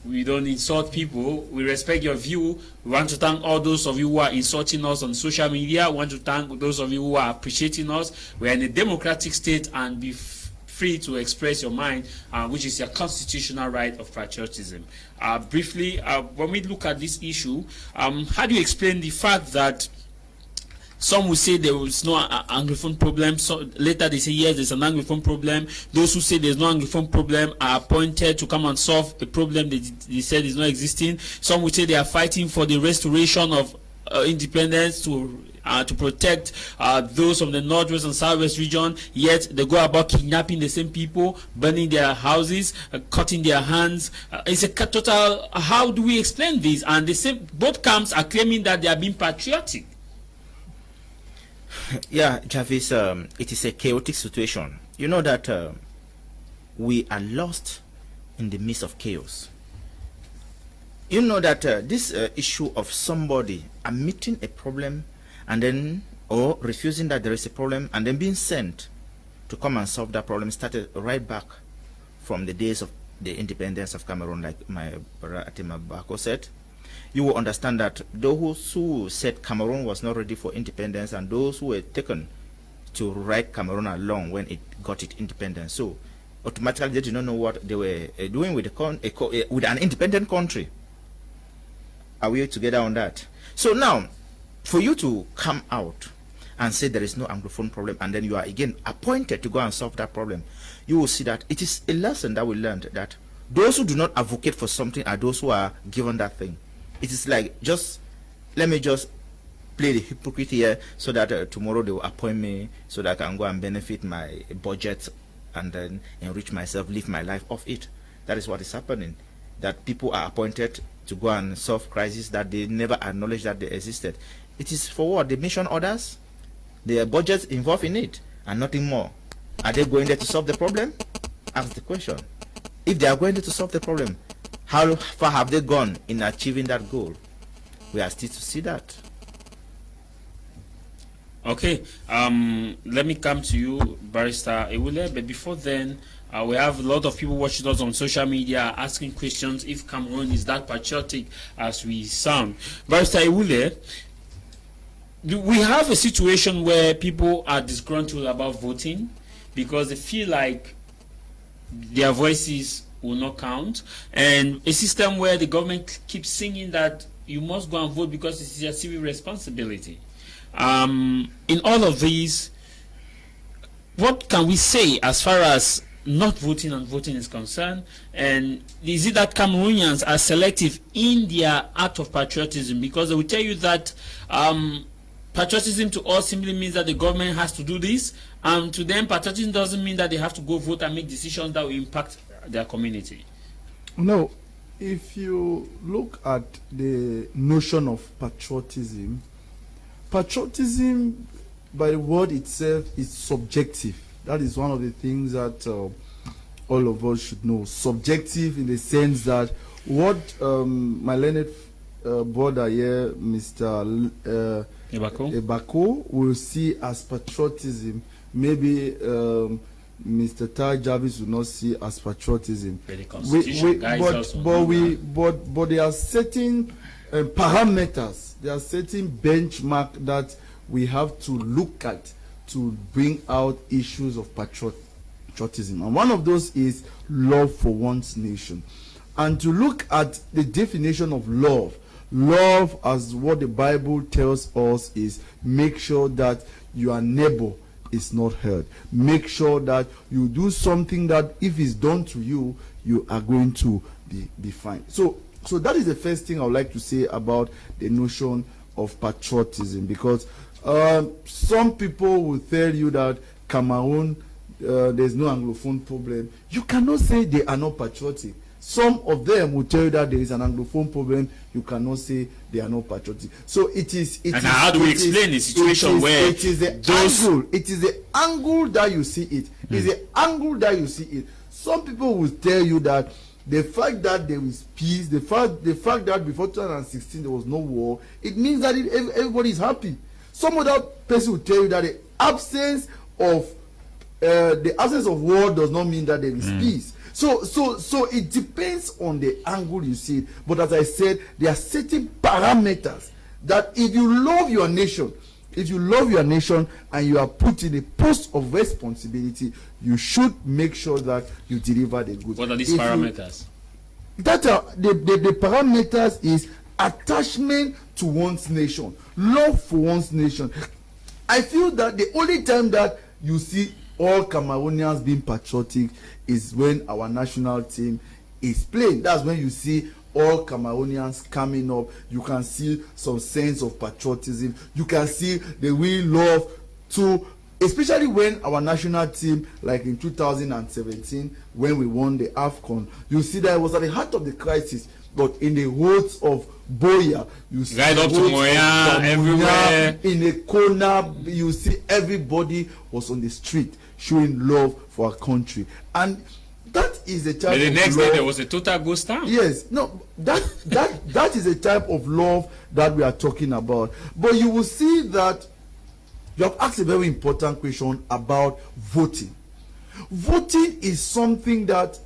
Speaker 1: we don't insult people. We respect your view. We want to thank all those of you who are insulting us on social media. We want to thank those of you who are appreciating us. We are in a democratic state, and be free to express your mind, which is your constitutional right of patriotism. Briefly, when we look at this issue, how do you explain the fact that some will say there is no Anglophone problem, so later they say yes, there's an Anglophone problem. Those who say there's no Anglophone problem are appointed to come and solve a problem they said is not existing. Some will say they are fighting for the restoration of independence to protect those from the northwest and southwest region, yet they go about kidnapping the same people, burning their houses, cutting their hands. It's a total. How do we explain this? And the same, both camps are claiming that they are being patriotic.
Speaker 3: Yeah, Jarvis, it is a chaotic situation. You know that we are lost in the midst of chaos. You know that this issue of somebody admitting a problem and then, or refusing that there is a problem and then being sent to come and solve that problem started right back from the days of the independence of Cameroon, like my brother Atima Bako said. You will understand that those who said Cameroon was not ready for independence and those who were taken to ride Cameroon along when it got its independence, so automatically they did not know what they were doing with with an independent country. Are we together on that? So now, for you to come out and say there is no Anglophone problem, and then you are again appointed to go and solve that problem, you will see that it is a lesson that we learned, that those who do not advocate for something are those who are given that thing. It is like, let me just play the hypocrite here, so that tomorrow they will appoint me so that I can go and benefit my budget and then enrich myself, live my life off it. That is what is happening. That people are appointed to go and solve crises that they never acknowledged that they existed. It is for what? The mission orders, their budgets involved in it, and nothing more. Are they going there to solve the problem? Ask the question. If they are going there to solve the problem, how far have they gone in achieving that goal? We are still to see that.
Speaker 1: Okay, let me come to you, Barrister Ewule, but before then, we have a lot of people watching us on social media asking questions if Cameroon is that patriotic as we sound. Barrister Ewule, we have a situation where people are disgruntled about voting because they feel like their voices will not count, and a system where the government keeps singing that you must go and vote because it's your civic responsibility. In all of these, what can we say as far as not voting and voting is concerned? And is it that Cameroonians are selective in their act of patriotism? Because they will tell you that patriotism to us simply means that the government has to do this, and to them patriotism doesn't mean that they have to go vote and make decisions that will impact their community.
Speaker 4: No, if you look at the notion of patriotism, patriotism by the word itself is subjective. That is one of the things that all of us should know. Subjective in the sense that what my learned brother here, Mr. Ebako, will see as patriotism, maybe Mr. Taj Jarvis will not see as patriotism. But there are certain parameters, there are certain benchmark that we have to look at to bring out issues of patriotism. And one of those is love for one's nation. And to look at the definition of love, love as what the Bible tells us is make sure that your neighbor is not hurt. Make sure that you do something that if it's done to you, you are going to be fine. So So that is the first thing I would like to say about the notion of patriotism, because some people will tell you that Cameroon, there's no Anglophone problem. You cannot say they are not patriotic. Some of them will tell you that there is an Anglophone problem. You cannot say they are not patriotic. So it is.
Speaker 1: And how do we explain the situation where
Speaker 4: it is the angle? It is the angle that you see it. It's the angle that you see it. Some people will tell you that the fact that there is peace, the fact that before 2016 there was no war, it means that everybody is happy. Some other person will tell you that the absence of war does not mean that there is peace. So it depends on the angle you see it. But as I said, there are certain parameters that if you love your nation, and you are put in a post of responsibility, you should make sure that you deliver the goods.
Speaker 1: What are these parameters?
Speaker 4: The parameters is attachment to one's nation, love for one's nation. I feel that the only time that you see all Cameroonians being patriotic is when our national team is playing. That's when you see all Cameroonians coming up. You can see some sense of patriotism. You can see the real love to, especially when our national team, like in 2017, when we won the AFCON, you see that it was at the heart of the crisis. But in the roads of Boya, you see
Speaker 1: right up to Moya, everywhere.
Speaker 4: In a corner, you see everybody was on the street showing love for our country. And that is a type of love.
Speaker 1: The next day there was a total ghost town.
Speaker 4: Yes, no, that is a type of love that we are talking about. But you will see that you have asked a very important question about voting. Voting is something that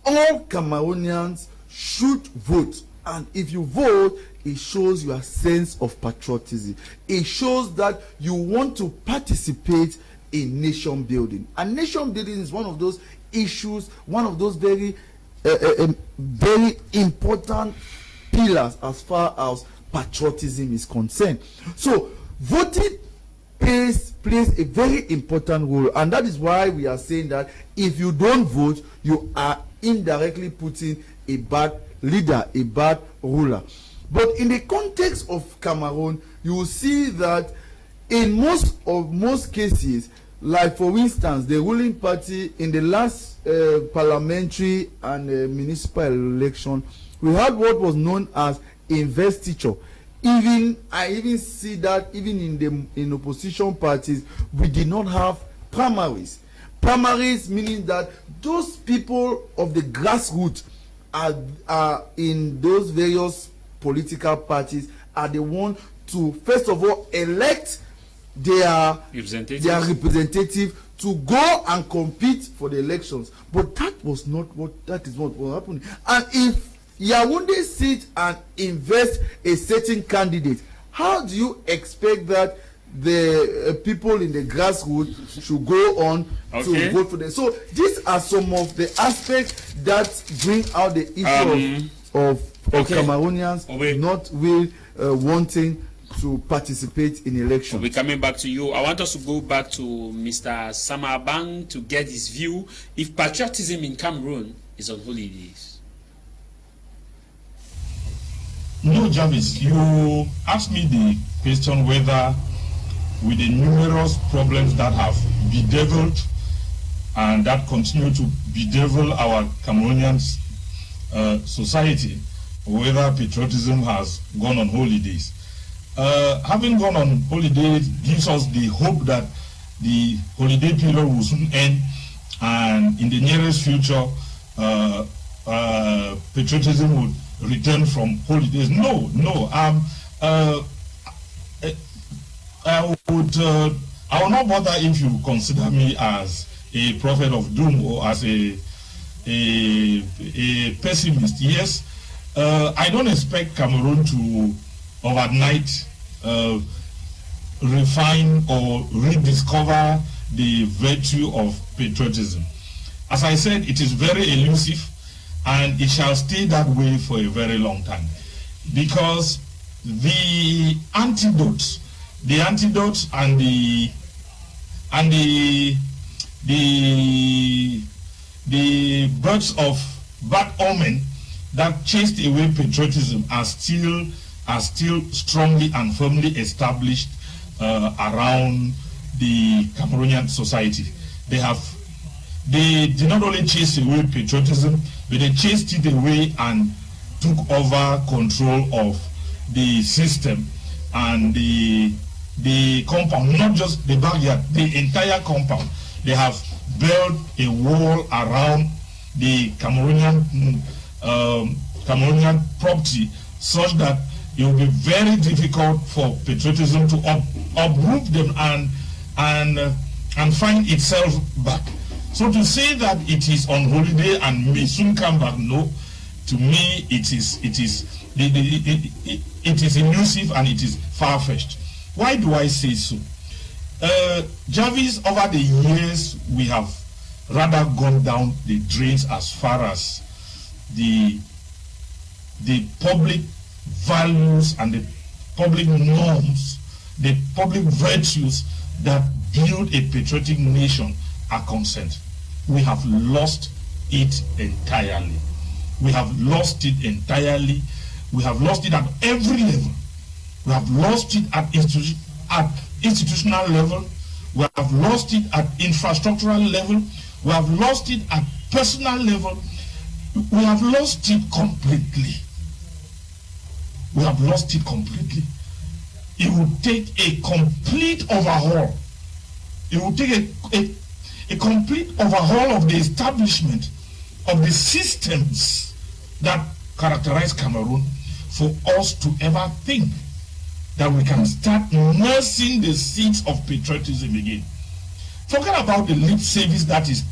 Speaker 4: all Cameroonians should vote. And if you vote, it shows your sense of patriotism. It shows that you want to participate in nation building. And nation building is one of those issues, one of those very important pillars as far as patriotism is concerned. So voting plays a very important role, and that is why we are saying that if you don't vote, you are indirectly putting a bad leader, a bad ruler. But in the context of Cameroon, you will see that in most cases, like for instance, the ruling party in the last parliamentary and municipal election, we had what was known as investiture. I even see that even in opposition parties, we did not have primaries. Primaries meaning that those people of the grassroots are in those various political parties are the one to first of all elect their representative to go and compete for the elections. But that is not what happened. And if Yaoundé sit and invest a certain candidate, how do you expect that the people in the grassroots should go on to vote for them? So these are some of the aspects that bring out the issue of Cameroonians not really wanting to participate in elections.
Speaker 1: We'll be coming back to you. I want us to go back to Mr. Samabang to get his view if patriotism in Cameroon is on holidays.
Speaker 5: No, Jarvis, you asked me the question whether with the numerous problems that have bedeviled and that continue to bedevil our Cameroonian society, whether patriotism has gone on holidays. Having gone on holiday gives us the hope that the holiday period will soon end, and in the nearest future, patriotism would return from holidays. No. I will not bother if you consider me as a prophet of doom or as a pessimist. Yes, I don't expect Cameroon to overnight refine or rediscover the virtue of patriotism. As I said, it is very elusive, and it shall stay that way for a very long time, because the antidotes and the birds of bad omen that chased away patriotism are still strongly and firmly established around the Cameroonian society. They did not only chase away patriotism, but they chased it away and took over control of the system and the compound, not just the backyard, the entire compound. They have built a wall around the Cameroonian property, such that it will be very difficult for patriotism to uproot them and find itself back. So to say that it is on holiday and may soon come back, no. To me, it is elusive and it is far-fetched. Why do I say so? Jarvis, over the years, we have rather gone down the drains as far as the public values and the public norms, the public virtues that build a patriotic nation are concerned. We have lost it entirely. We have lost it entirely. We have lost it at every level. We have lost it at institutional level. We have lost it at infrastructural level. We have lost it at personal level. We have lost it completely. We have lost it completely. It would take a complete overhaul. It would take a complete overhaul of the establishment of the systems that characterize Cameroon for us to ever think that we can start nursing the seeds of patriotism again. Forget about the lip service that is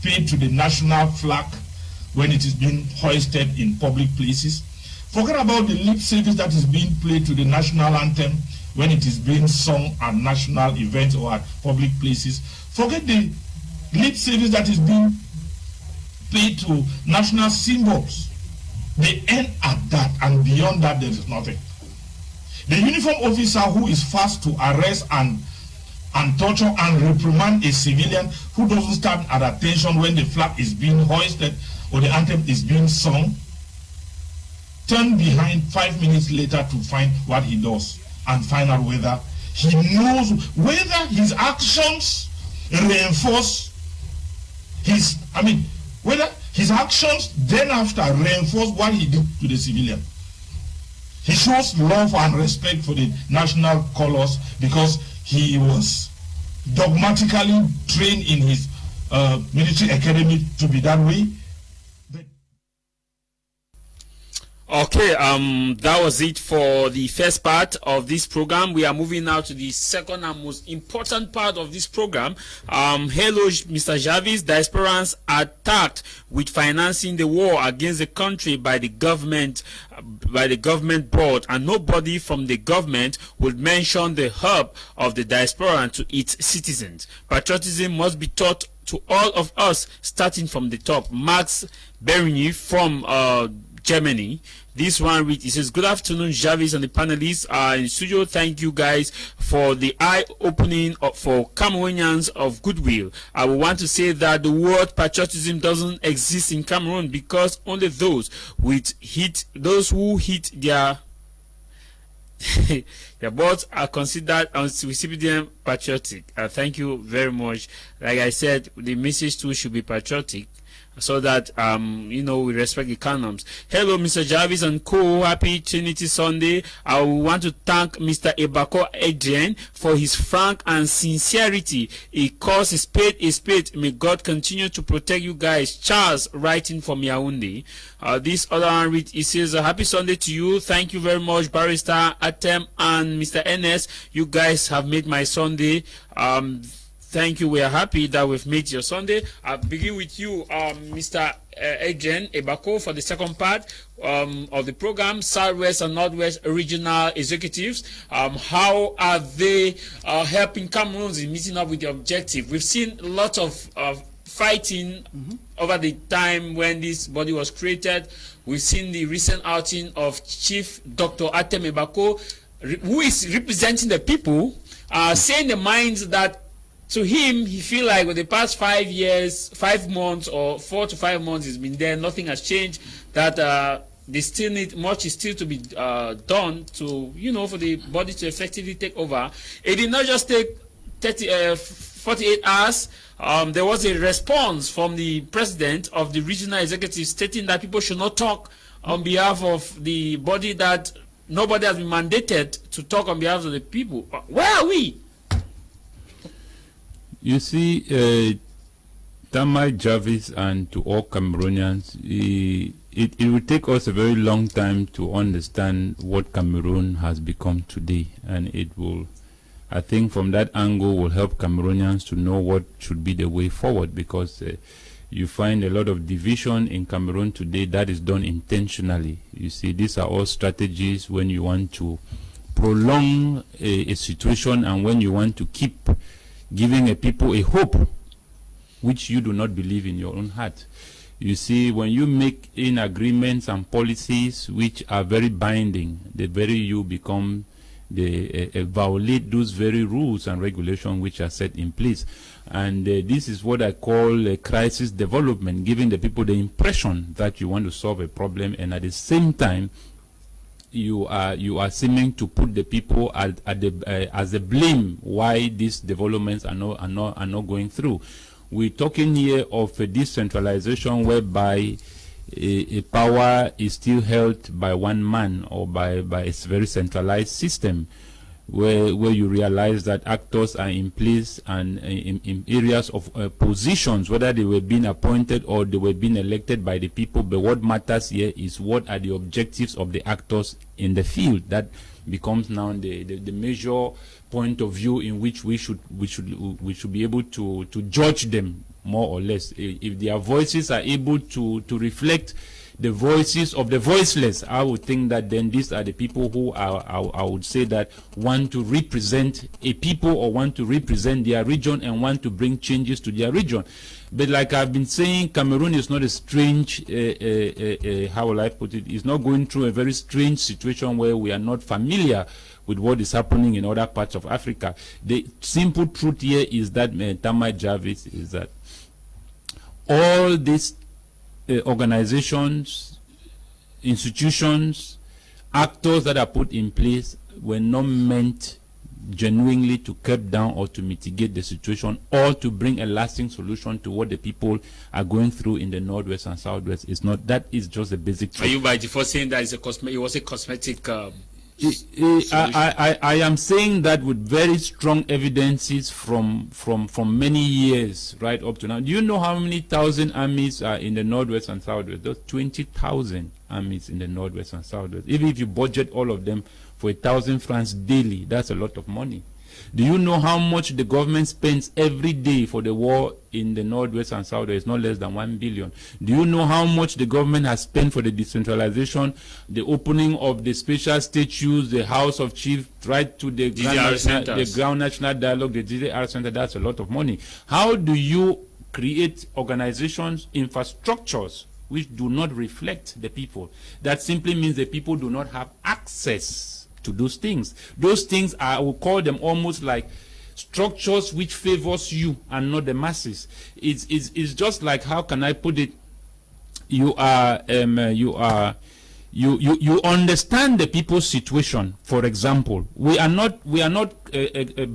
Speaker 5: paid to the national flag when it is being hoisted in public places. Forget about the lip service that is being played to the national anthem when it is being sung at national events or at public places. Forget the lip service that is being paid to national symbols. They end at that, and beyond that there is nothing. The uniform officer who is fast to arrest and torture and reprimand a civilian who doesn't stand at attention when the flag is being hoisted or the anthem is being sung, turn behind 5 minutes later to find what he does and find out whether he knows whether his actions reinforce whether his actions then after reinforce what he did to the civilian. He shows love and respect for the national colors because he was dogmatically trained in his military academy to be that way.
Speaker 1: Okay, that was it for the first part of this program. We are moving now to the second and most important part of this program. Hello, Mr. Jarvis. Diasporans attacked with financing the war against the country by the government board, and nobody from the government would mention the help of the diaspora to its citizens. Patriotism must be taught to all of us, starting from the top. Max Berigny from Germany. This one reads, it says, good afternoon, Jarvis and the panelists in studio. Thank you guys for the eye-opening for Cameroonians of goodwill. I would want to say that the word patriotism doesn't exist in Cameroon because only those who hit their their boards are considered recipient patriotic. Thank you very much. Like I said, the message too should be patriotic, so that we respect the canons. Hello, Mr. Jarvis and co. Happy Trinity Sunday. I want to thank Mr. Ebako Adrian for his frank and sincerity. He calls a spade a spade. May God continue to protect you guys. Charles, writing from Yaoundé. This other one reads, he says, happy Sunday to you. Thank you very much, Barrister Atem and Mr. NS. You guys have made my Sunday. Thank you. We are happy that we've made your Sunday. I'll begin with you, Mr. Adrian Ebako, for the second part of the program. Southwest and Northwest regional executives, how are they helping Cameroons in meeting up with the objective? We've seen a lot of fighting over the time when this body was created. We've seen the recent outing of Chief Dr. Atem Ebako, who is representing the people, saying the minds that to him, he feel like with the past 5 years, 5 months or 4 to 5 months, he's been there, nothing has changed, that they still need, much is still to be done to, for the body to effectively take over. It did not just take 48 hours. There was a response from the president of the regional executive stating that people should not talk on behalf of the body, that nobody has been mandated to talk on behalf of the people. Where are we?
Speaker 2: You see, Tamar Jarvis, and to all Cameroonians, it will take us a very long time to understand what Cameroon has become today, and it will, I think from that angle, will help Cameroonians to know what should be the way forward, because you find a lot of division in Cameroon today that is done intentionally. You see, these are all strategies when you want to prolong a situation, and when you want to keep giving a people a hope which you do not believe in your own heart. You see, when you make in agreements and policies which are very binding, the very you become violate those very rules and regulations which are set in place. And this is what I call a crisis development, giving the people the impression that you want to solve a problem, and at the same time you are seeming to put the people as the blame why these developments are not going through. We're talking here of a decentralization whereby a power is still held by one man or by a very centralized system, where you realize that actors are in place and in areas of positions, whether they were being appointed or they were being elected by the people. But what matters here is what are the objectives of the actors in the field. That becomes now the major point of view in which we should be able to judge them, more or less. If their voices are able to reflect the voices of the voiceless, I would think that then these are the people who I would say that want to represent a people or want to represent their region and want to bring changes to their region. But like I've been saying, Cameroon is not a strange, how will I put it, it's not going through a very strange situation where we are not familiar with what is happening in other parts of Africa. The simple truth here is that, Tamar Jarvis, is that all these organizations, institutions, actors that are put in place were not meant genuinely to curb down or to mitigate the situation or to bring a lasting solution to what the people are going through in the northwest and southwest. It's not. That is just a basic truth.
Speaker 1: Are you by default saying that it was a cosmetic?
Speaker 2: I am saying that with very strong evidences from many years right up to now. Do you know how many thousand armies are in the northwest and southwest? There's 20,000 armies in the northwest and southwest. Even if you budget all of them for 1,000 francs daily, that's a lot of money. Do you know how much the government spends every day for the war in the northwest and southwest? It's not less than 1 billion. Do you know how much the government has spent for the decentralization, the opening of the special statues, the House of Chiefs, right to the Ground National Dialogue, the GDR Center? That's a lot of money. How do you create organizations, infrastructures which do not reflect the people? That simply means the people do not have access to those things. Those things are, I will call them almost like structures which favors you and not the masses. It's just like, how can I put it? You understand the people's situation. For example, we are not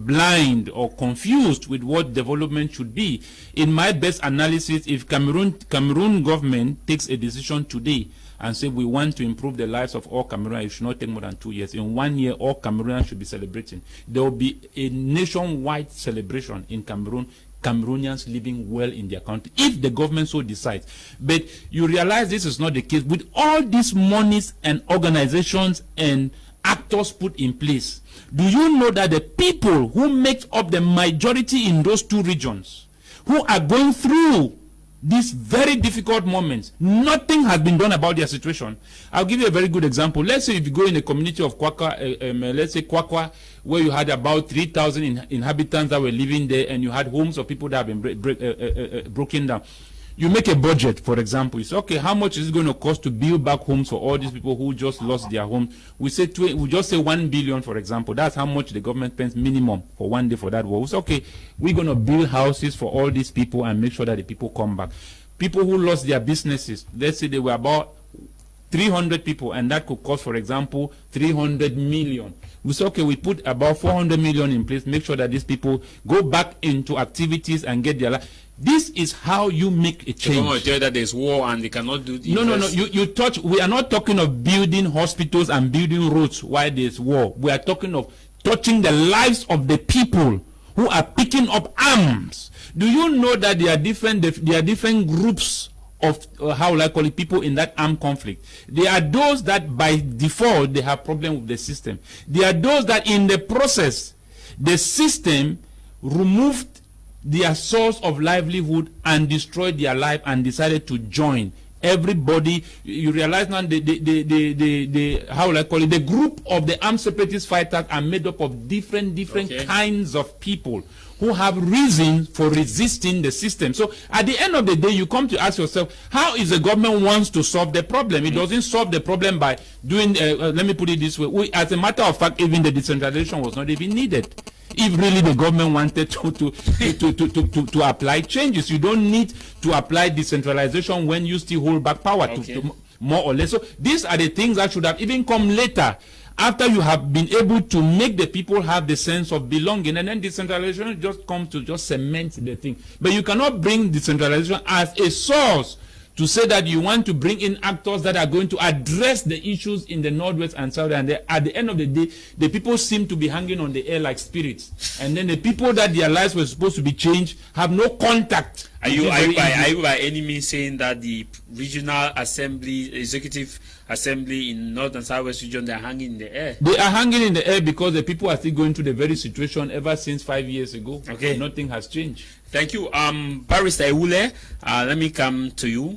Speaker 2: blind or confused with what development should be. In my best analysis, if Cameroon government takes a decision today and say we want to improve the lives of all Cameroonians, it should not take more than 2 years. In 1 year, all Cameroonians should be celebrating. There will be a nationwide celebration in Cameroon, Cameroonians living well in their country, if the government so decides. But you realize this is not the case. With all these monies and organizations and actors put in place, do you know that the people who make up the majority in those two regions, who are going through these very difficult moments, nothing has been done about their situation? I'll give you a very good example. Let's say if you go in a community of Kwakwa, let's say Kwakwa, where you had about 3,000 inhabitants that were living there, and you had homes of people that have been broken down. you make a budget, for example. You say, okay, how much is it going to cost to build back homes for all these people who just lost their homes? We just say 1 billion, for example. That's how much the government spends minimum for one day for that war. We say, okay, we're going to build houses for all these people and make sure that the people come back. People who lost their businesses, let's say they were about 300 people, and that could cost, for example, 300 million. We say, okay, we put about 400 million in place, make sure that these people go back into activities and get their life. This is how you make a change.
Speaker 1: You tell that there's war and they cannot do this.
Speaker 2: No. We are not talking of building hospitals and building roads while there's war. We are talking of touching the lives of the people who are picking up arms. Do you know that there are different groups of how will I call it, people in that armed conflict? There are those that by default they have problem with the system. There are those that in the process the system removed their source of livelihood and destroyed their life and decided to join. Everybody, you realize now the how will I call it, the group of the armed separatist fighters are made up of different kinds of people who have reasons for resisting the system. So at the end of the day, you come to ask yourself, how is the government wants to solve the problem? It doesn't solve the problem by doing, let me put it this way, as a matter of fact, even the decentralization was not even needed. If really the government wanted to apply changes, you don't need to apply decentralization when you still hold back power to more or less. So these are the things that should have even come later, after you have been able to make the people have the sense of belonging, and then decentralization just comes to just cement the thing. But you cannot bring decentralization as a source to say that you want to bring in actors that are going to address the issues in the Northwest and South, and at the end of the day, the people seem to be hanging on the air like spirits. And then the people that their lives were supposed to be changed have no contact.
Speaker 1: Are you by any means saying that the regional assembly, executive assembly in North and Southwest region, they are hanging in the air?
Speaker 2: They are hanging in the air because the people are still going through the very situation ever since 5 years ago.
Speaker 1: Okay.
Speaker 2: Nothing has changed.
Speaker 1: Thank you. Barrister Ewule, let me come to you.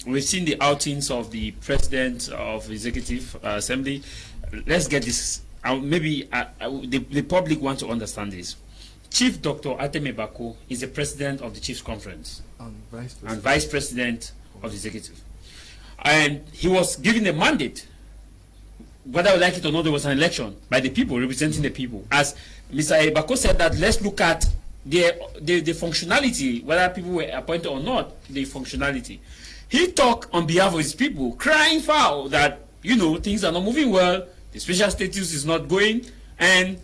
Speaker 1: We've seen the outings of the president of executive assembly. Let's get this. Maybe the public wants to understand this. Chief Dr. Ateme Bako is the president of the Chiefs Conference and vice president of the executive. And he was given a mandate, whether we like it or not, there was an election by the people, representing the people. As Mr. Bako said, that let's look at the functionality, whether people were appointed or not, the functionality. He talked on behalf of his people, crying foul that, you know, things are not moving well, the special status is not going, and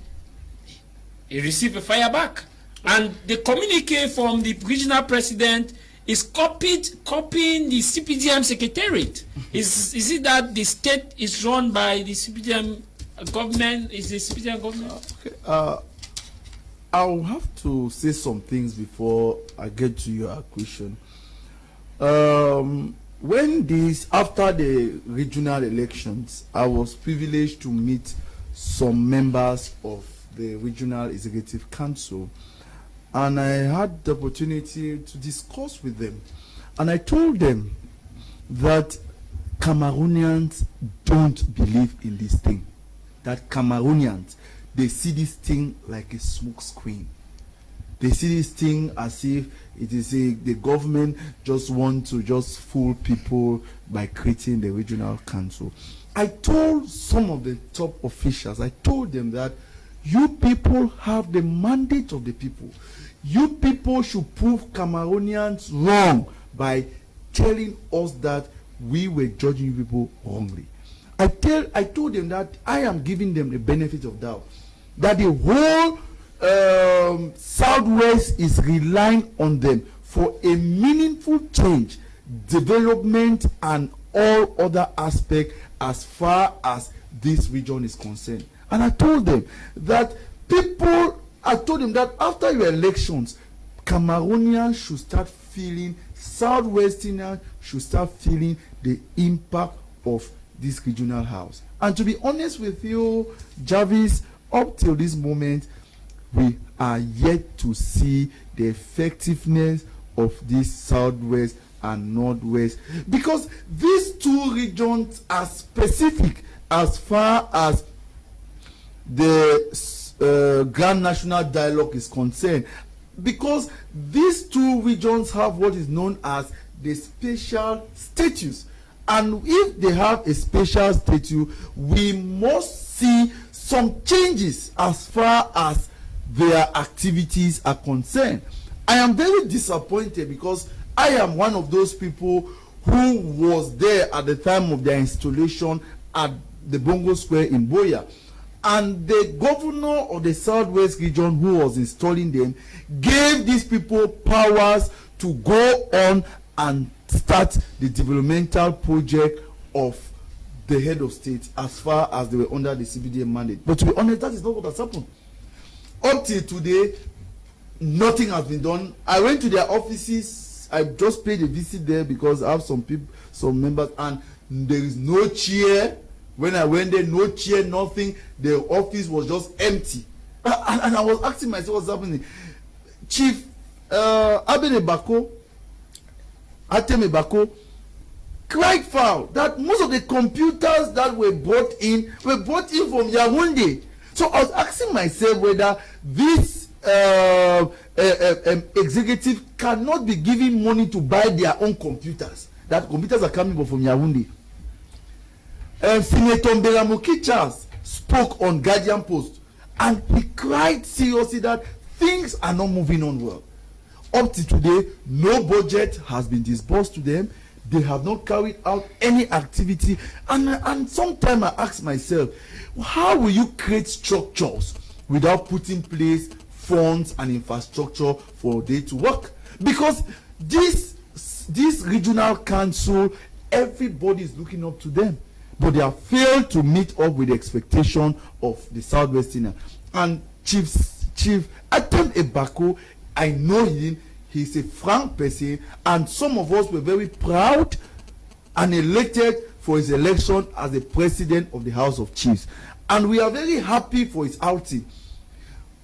Speaker 1: he received a fire back. And the communique from the regional president is copying the CPDM secretariat. Is it that the state is run by the CPDM government? Is the CPDM government? Okay.
Speaker 4: I'll have to say some things before I get to your question. After the regional elections, I was privileged to meet some members of the Regional Executive Council, and I had the opportunity to discuss with them. And I told them that Cameroonians don't believe in this thing. That Cameroonians, they see this thing like a smoke screen. They see this thing as if it is the government just want to just fool people by creating the regional council. I told some of the top officials, I told them that you people have the mandate of the people. You people should prove Cameroonians wrong by telling us that we were judging you people wrongly. I told them that I am giving them the benefit of doubt, that the whole Southwest is relying on them for a meaningful change, development, and all other aspects as far as this region is concerned. And I told them that after your elections, Cameroonians should start feeling, Southwesterners should start feeling the impact of this regional house. And to be honest with you, Jarvis, up till this moment, we are yet to see the effectiveness of this Southwest and Northwest, because these two regions are specific as far as the Grand National Dialogue is concerned. because these two regions have what is known as the special status. And if they have a special status, we must see some changes as far as their activities are concerned. I am very disappointed because I am one of those people who was there at the time of their installation at the Bongo Square in Boya. And the governor of the Southwest region who was installing them gave these people powers to go on and start the developmental project of the head of state as far as they were under the CBDM mandate. But to be honest, that is not what has happened. Up till today, nothing has been done. I went to their offices. I just paid a visit there because I have some people, some members, and there is no chair. When I went there, no chair, nothing. The office was just empty. And I was asking myself what's happening. Chief Ateme Bako cried foul that most of the computers that were brought in from Yaoundé. So I was asking myself whether this executive cannot be giving money to buy their own computers. That computers are coming from Yaoundé. Senator Mbelamoki Charles spoke on Guardian Post and he cried seriously that things are not moving on well. Up to today, no budget has been disbursed to them. They have not carried out any activity. And sometimes I ask myself, how will you create structures without putting in place funds and infrastructure for they to work? Because this regional council, everybody is looking up to them. But they have failed to meet up with the expectation of the Southwesterner. And Chief Ateme Bako, I know him, he's a frank person, and some of us were very proud and elected for his election as the president of the House of Chiefs. And we are very happy for his outing.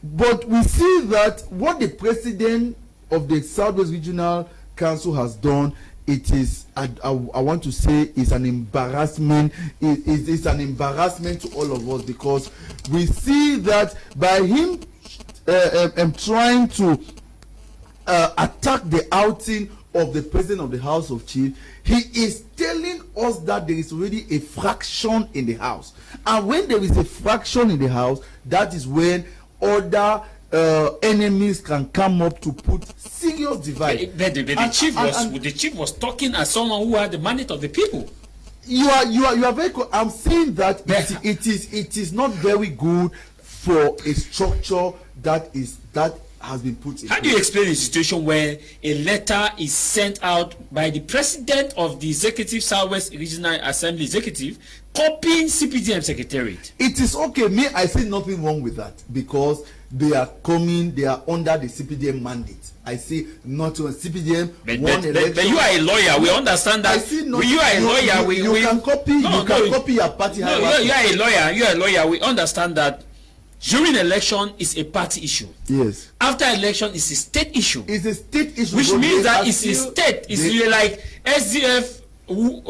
Speaker 4: But we see that what the president of the Southwest Regional Council has done, it is, I want to say, is an embarrassment. It's an embarrassment to all of us, because we see that by him trying to attack the outing of the president of the House of Chiefs, he is telling us that there is already a fraction in the house. And when there is a fraction in the house, that is when other enemies can come up to put serious divide.
Speaker 1: The chief was talking as someone who had the mandate of the people.
Speaker 4: You are very good. I'm saying that it is not very good for a structure that has been put in.
Speaker 1: How do you explain a situation where a letter is sent out by the president of the Executive Southwest Regional Assembly Executive copying CPDM Secretariat?
Speaker 4: It is okay. Me, I see nothing wrong with that, because they are under the CPDM mandate. I see not on CPDM.
Speaker 1: But you are a lawyer. We understand that. You are a lawyer.
Speaker 4: You can copy your party.
Speaker 1: No, you are a lawyer. You are a lawyer. We understand that. During election is a party issue.
Speaker 4: Yes.
Speaker 1: After election is a state issue.
Speaker 4: It's a state issue.
Speaker 1: Which means that it's a state. It's like SDF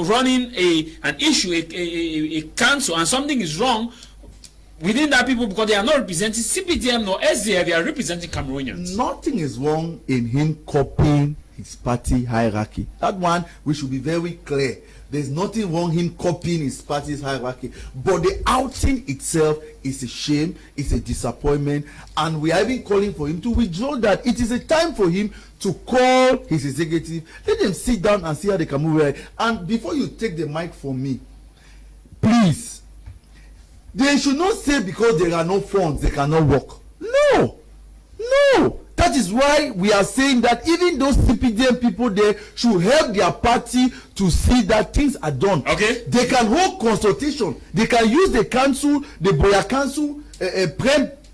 Speaker 1: running an issue, a council, and something is wrong within that people because they are not representing CPDM nor SDF, they are representing Cameroonians.
Speaker 4: Nothing is wrong in him copying his party hierarchy. That one, we should be very clear. There's nothing wrong him copying his party's hierarchy, but the outing itself is a shame, it's a disappointment, and we are even calling for him to withdraw that. It is a time for him to call his executive, let them sit down and see how they can move. And before you take the mic from me, please, they should not say because there are no funds they cannot work. No. That is why we are saying that even those CPDM people there should help their party to see that things are done.
Speaker 1: Okay.
Speaker 4: They can hold consultation. They can use the council, the Boya Council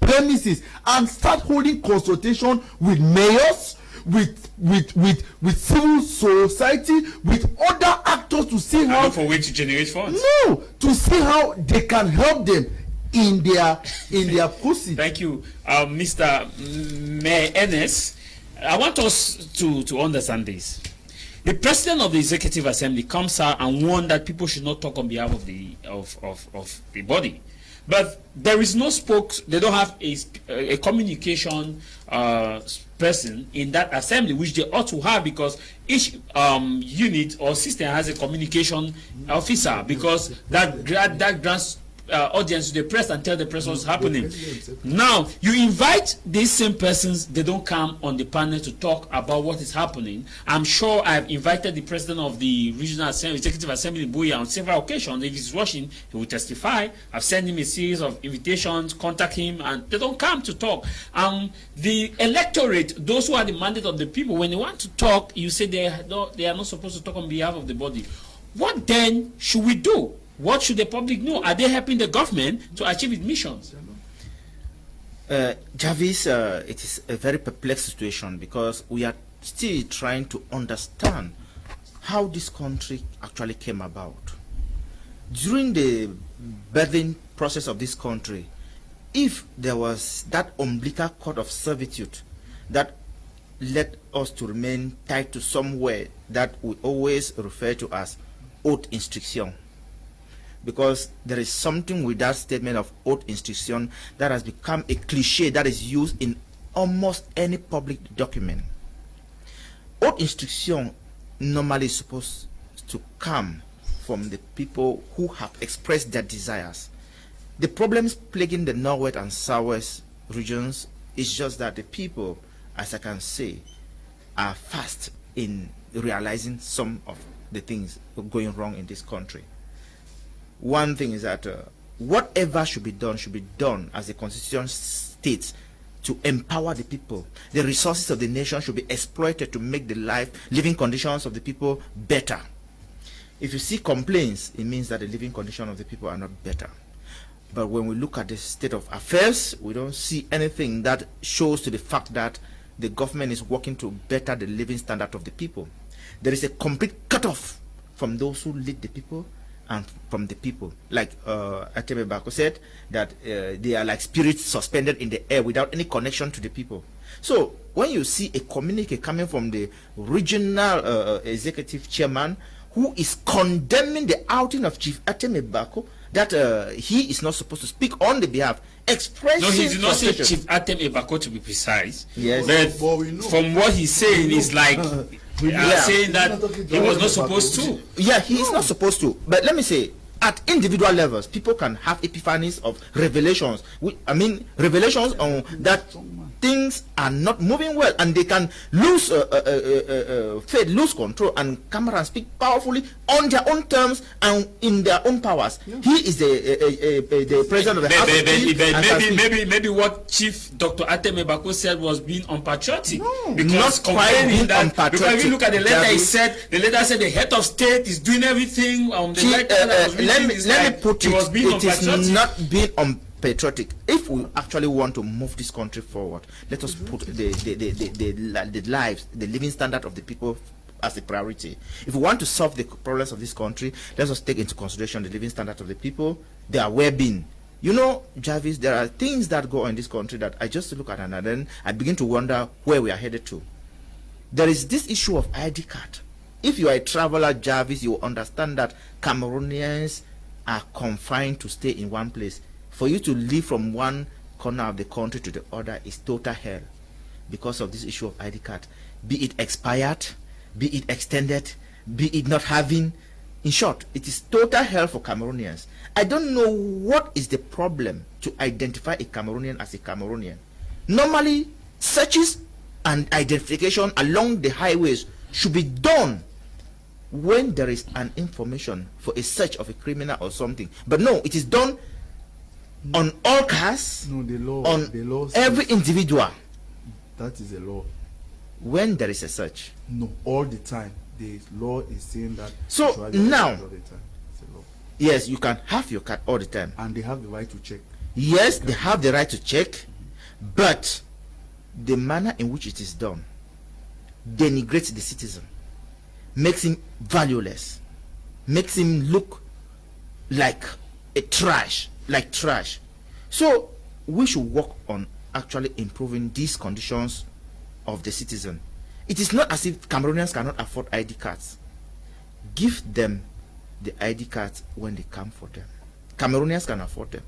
Speaker 4: premises, and start holding consultation with mayors, with civil society, with other actors to see how
Speaker 1: for way to generate funds.
Speaker 4: No, to see how they can help them in their proceeds.
Speaker 1: Thank you, Mr. Enes. I want us to understand this. The president of the Executive Assembly comes out and warned that people should not talk on behalf of the body. But there is no they don't have a communication person in that assembly, which they ought to have, because each unit or system has a communication officer, because that grants audience to the press and tell the press what's happening. Now you invite these same persons, they don't come on the panel to talk about what is happening. I'm sure I've invited the president of the regional assembly, executive assembly in Buea on several occasions. If he's watching, he will testify. I've sent him a series of invitations, contact him, and they don't come to talk. The electorate, those who are the mandate of the people, when they want to talk, you say they are not supposed to talk on behalf of the body. What then should we do? What should the public know? Are they helping the government to achieve its missions?
Speaker 3: Jarvis, it is a very perplexed situation, because we are still trying to understand how this country actually came about. During the birthing process of this country, if there was that umbilical cord of servitude that led us to remain tied to somewhere that we always refer to as haute instruction, because there is something with that statement of haute instruction that has become a cliche that is used in almost any public document. Haute instruction normally is supposed to come from the people who have expressed their desires. The problems plaguing the northwest and southwest regions is just that the people, as I can say, are fast in realizing some of the things going wrong in this country. One thing is that whatever should be done as the Constitution states, to empower the people. The resources of the nation should be exploited to make the living conditions of the people better. If you see complaints, it means that the living conditions of the people are not better. But when we look at the state of affairs, we don't see anything that shows to the fact that the government is working to better the living standard of the people. There is a complete cutoff from those who lead the people and from the people. Like Ateme Bako said, that they are like spirits suspended in the air without any connection to the people. So when you see a communique coming from the regional executive chairman who is condemning the outing of Chief Ateme Bako, that he is not supposed to speak on the behalf, expressing...
Speaker 1: No, he did not say Chief Ateme Bako, to be precise.
Speaker 3: Yes.
Speaker 1: But from what he's saying is like... saying that he was not supposed to.
Speaker 3: Yeah, he is not supposed to. But let me say, at individual levels, people can have epiphanies of revelations. Revelations on that things are not moving well, and they can lose faith, lose control, and come and speak powerfully on their own terms and in their own powers. Yeah. He is the president of the House.
Speaker 1: Maybe what Chief Dr. Ateme Bako said was being unpatriotic.
Speaker 3: No,
Speaker 1: because complaining that, because if you look at the letter, he said the head of state is doing everything. Let
Speaker 3: me put it is not being unpatriotic. If we actually want to move this country forward, let us put the lives, the living standard of the people as a priority. If we want to solve the problems of this country, let us take into consideration the living standard of the people, their well-being. You know, Jarvis, there are things that go on in this country that I just look at and then I begin to wonder where we are headed to. There is this issue of ID card. If you are a traveler, Jarvis, you will understand that Cameroonians are confined to stay in one place. For you to leave from one corner of the country to the other is total hell because of this issue of ID card. Be it expired, be it extended, be it not having. In short, it is total hell for Cameroonians. I don't know what is the problem to identify a Cameroonian as a Cameroonian. Normally, searches and identification along the highways should be done when there is an information for a search of a criminal or something. But no, it is done on all cars,
Speaker 4: the law,
Speaker 3: on every individual.
Speaker 4: That is a law.
Speaker 3: When there is a search.
Speaker 4: No, all the time. The law is saying that.
Speaker 3: So now,
Speaker 4: all the time. It's a law.
Speaker 3: Yes, you can have your card all the time.
Speaker 4: And they have the right to check.
Speaker 3: Yes, they have the right to check, but the manner in which it is done denigrates the citizen, makes him valueless, makes him look like a trash. So we should work on actually improving these conditions of the citizen. It is not as if Cameroonians cannot afford ID cards. Give them the ID cards when they come for them. Cameroonians can afford them.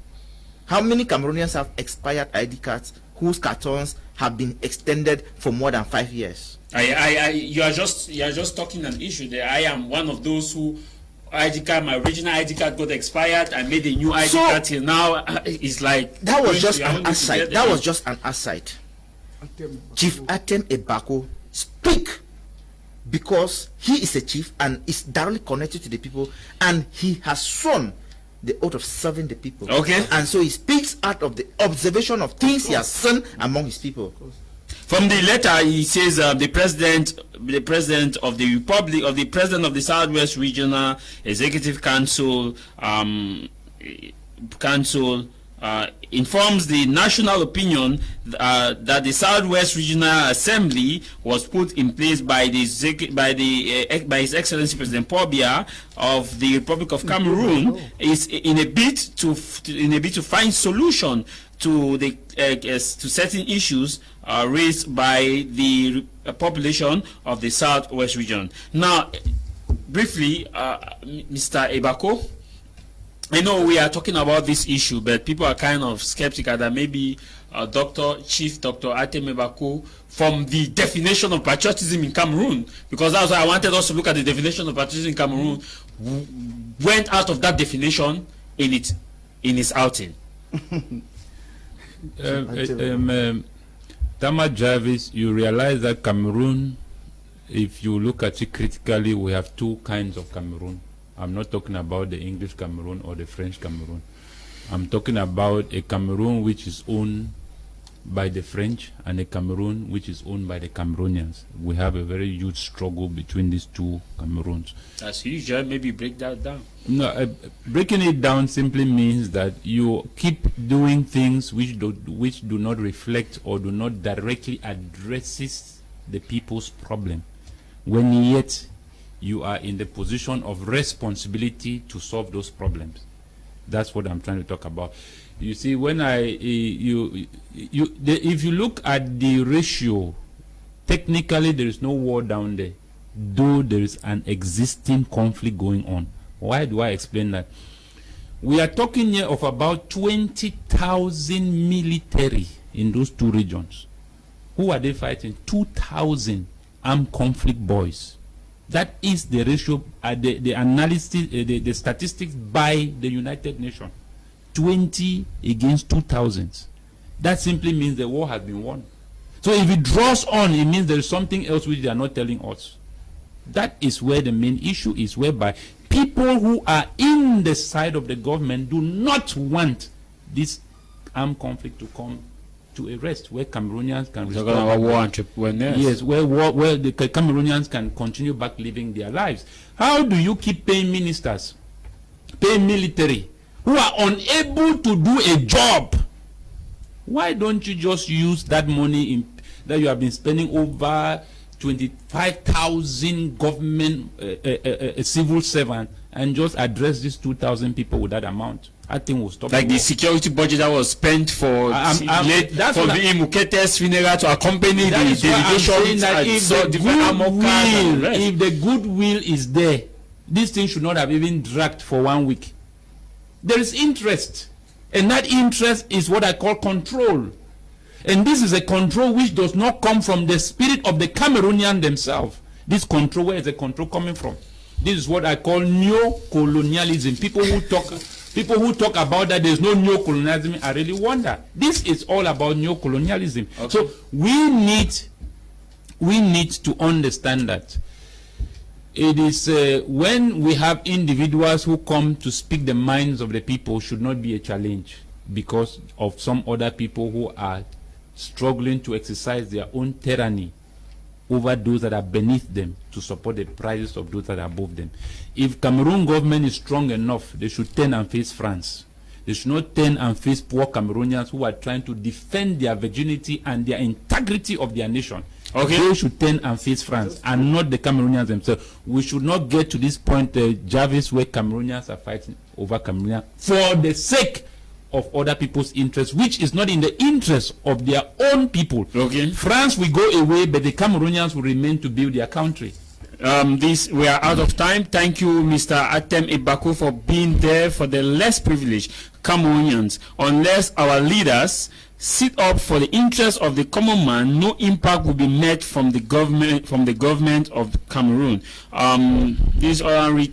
Speaker 3: How many Cameroonians have expired ID cards whose cartons have been extended for more than 5 years?
Speaker 1: You are just talking an issue there. I am one of those who my original ID card got expired. I made a new ID card till now. It's like
Speaker 3: that was just an aside. That was just an aside. Chief Atem Ebako speak because he is a chief and is directly connected to the people, and he has sworn the oath of serving the people.
Speaker 1: Okay.
Speaker 3: And so he speaks out of the observation of things he has seen among his people.
Speaker 1: From the letter, he says the president of the Republic, of the president of the Southwest Regional Executive Council, informs the national opinion that the Southwest Regional Assembly was put in place by His Excellency President Paul Biya of the Republic of Cameroon is in a bid to find solution to the to certain issues raised by the population of the Southwest region. Now, briefly, Mr. Ebako, I know we are talking about this issue, but people are kind of skeptical that maybe Chief Dr. Atem Ebako, from the definition of patriotism in Cameroon, because that's why I wanted us to look at the definition of patriotism in Cameroon, went out of that definition in its outing.
Speaker 2: Tama Jarvis, you realize that Cameroon, if you look at it critically, we have two kinds of Cameroon. I'm not talking about the English Cameroon or the French Cameroon. I'm talking about a Cameroon which is owned by the French and a Cameroon which is owned by the Cameroonians. We have a very huge struggle between these two Cameroons.
Speaker 1: That's huge. Maybe break that down.
Speaker 2: No, breaking it down simply means that you keep doing things which do not reflect or do not directly addresses the people's problem, when yet you are in the position of responsibility to solve those problems. That's what I'm trying to talk about. You see, when if you look at the ratio, technically there is no war down there, though there is an existing conflict going on. Why do I explain that? We are talking here of about 20,000 military in those two regions. Who are they fighting? 2,000 armed conflict boys. That is the ratio, the analysis, the statistics by the United Nations. 20 against 2,000. That simply means the war has been won. So if it draws on, it means there is something else which they are not telling us. That is where the main issue is, whereby people who are in the side of the government do not want this armed conflict to come to a rest, where Cameroonians can restore yes, where the Cameroonians can continue back living their lives. How do you keep paying ministers, paying military, who are unable to do a job? Why don't you just use that money that you have been spending over 25,000 government civil servants and just address these 2,000 people with that amount? I think we'll stop.
Speaker 1: Like the security budget that was spent for the Imukete's funeral to accompany the delegation.
Speaker 2: If the goodwill is there, this thing should not have even dragged for 1 week. There is interest, and that interest is what I call control. And this is a control which does not come from the spirit of the Cameroonian themselves. This control, where is the control coming from? This is what I call neo-colonialism. People who talk about that there's no neo-colonialism, I really wonder. This is all about neo-colonialism. Okay. So we need to understand that it is when we have individuals who come to speak the minds of the people should not be a challenge because of some other people who are struggling to exercise their own tyranny over those that are beneath them to support the prices of those that are above them. If Cameroon government is strong enough, they should turn and face France. They should not turn and face poor Cameroonians who are trying to defend their virginity and their integrity of their nation. Okay. They should turn and face France and not the Cameroonians themselves. We should not get to this point, Jarvis, where Cameroonians are fighting over Cameroonians for the sake of other people's interests, which is not in the interest of their own people.
Speaker 1: Okay.
Speaker 2: France will go away, but the Cameroonians will remain to build their country.
Speaker 1: We are out of time. Thank you, Mr. Atem Ibako, for being there for the less privileged Cameroonians. Unless our leaders sit up for the interests of the common man, no impact will be met from the government of Cameroon. This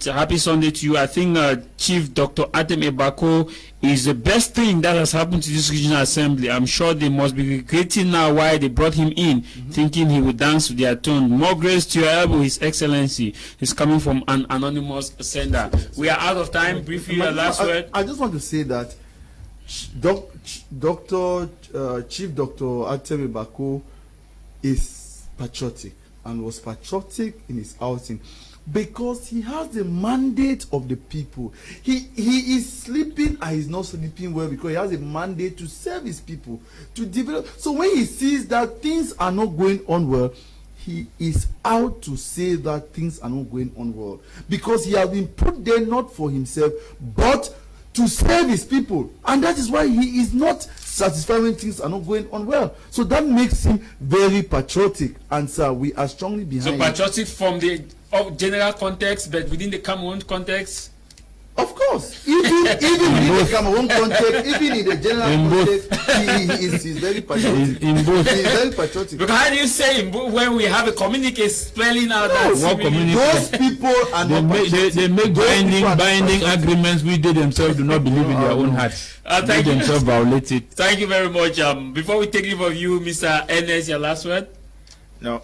Speaker 1: happy Sunday to you. I think Chief Dr. Atem Ibako is the best thing that has happened to this regional assembly. I'm sure they must be regretting now why they brought him in, thinking he would dance to their tune. More grace to your elbow, His Excellency. He's coming from an anonymous sender. We are out of time. Briefly, last word.
Speaker 4: I just want to say that Chief Dr. Atem Ibako is patriotic and was patriotic in his outing because he has the mandate of the people. He is sleeping and he's not sleeping well because he has a mandate to serve his people, to develop. So when he sees that things are not going on well, he is out to say that things are not going on well because he has been put there not for himself but to serve his people, and that is why he is not satisfied when things are not going on well. So that makes him very patriotic, and sir, we are strongly behind.
Speaker 1: So patriotic from the general context, but within the Cameroon context.
Speaker 4: Of course, even in the Cameroon context, even in the general context, he's very patriotic.
Speaker 2: In both.
Speaker 4: He's very patriotic.
Speaker 1: Because how do you say in both when we have a communique spelling out that?
Speaker 4: Those people are not patriotic.
Speaker 2: They make binding agreements which they themselves do not believe in their own hearts. They themselves violate it.
Speaker 1: Thank you very much. Before we take leave of you, Mr. Ernest, your last word?
Speaker 3: Now,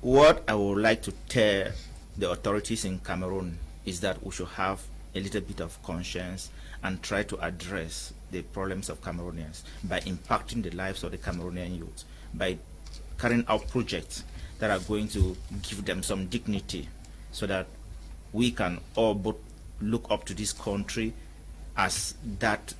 Speaker 3: what I would like to tell the authorities in Cameroon is that we should have a little bit of conscience and try to address the problems of Cameroonians by impacting the lives of the Cameroonian youth, by carrying out projects that are going to give them some dignity so that we can all both look up to this country as that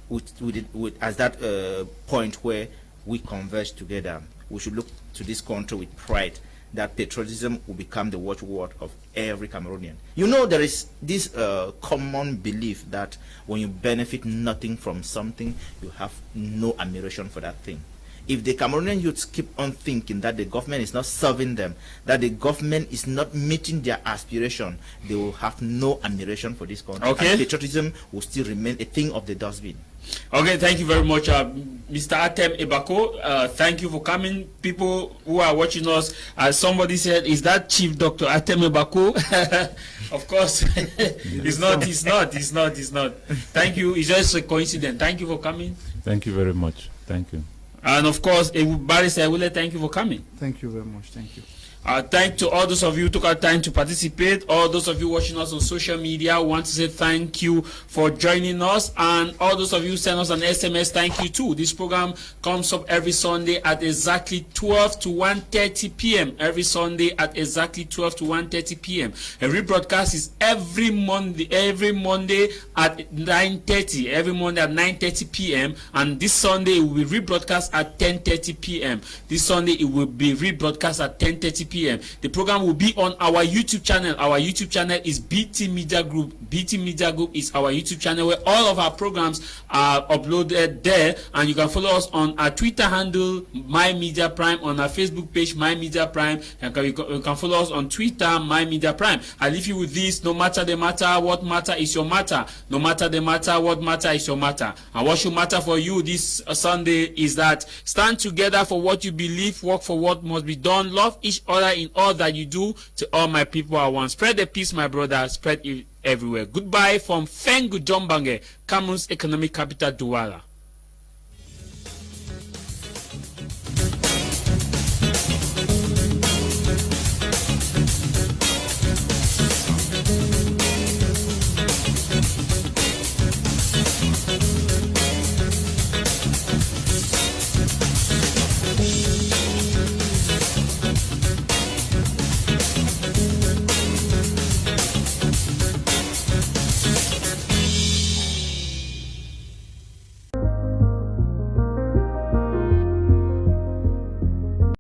Speaker 3: point where we converge together. We should look to this country with pride, that patriotism will become the watchword of every Cameroonian. You know, there is this common belief that when you benefit nothing from something, you have no admiration for that thing. If the Cameroonian youths keep on thinking that the government is not serving them, that the government is not meeting their aspiration, they will have no admiration for this country.
Speaker 1: Okay.
Speaker 3: And patriotism will still remain a thing of the dustbin.
Speaker 1: Okay, thank you very much, Mr. Atem Ibako. Thank you for coming. People who are watching us, as somebody said, is that Chief Dr. Atem Ibako? Of course, it's not. Thank you. It's just a coincidence. Thank you for coming.
Speaker 2: Thank you very much. Thank you.
Speaker 1: And of course, Barrister Ewule, thank you for coming.
Speaker 4: Thank you very much. Thank you.
Speaker 1: Thank to all those of you who took our time to participate. All those of you watching us on social media, we want to say thank you for joining us. And all those of you who send us an SMS, thank you too. This program comes up every Sunday at exactly 12 to 1:30 p.m. Every Sunday at exactly 12 to 1:30 p.m. A rebroadcast is every Monday at 9:30. Every Monday at 9:30 p.m. And this Sunday it will be rebroadcast at 10:30 p.m. This Sunday it will be rebroadcast at 10:30 p.m. The program will be on our YouTube channel. Our YouTube channel is BT Media Group. BT Media Group is our YouTube channel where all of our programs are uploaded there, and you can follow us on our Twitter handle My Media Prime, on our Facebook page My Media Prime, and you can follow us on Twitter My Media Prime. I leave you with this: no matter the matter, what matter is your matter. No matter the matter, what matter is your matter. And what should matter for you this Sunday is that stand together for what you believe, work for what must be done, love each other in all that you do. To all my people I want, spread the peace, my brother, spread it everywhere. Goodbye from Fengu Jombange, Cameroon's economic capital, Douala.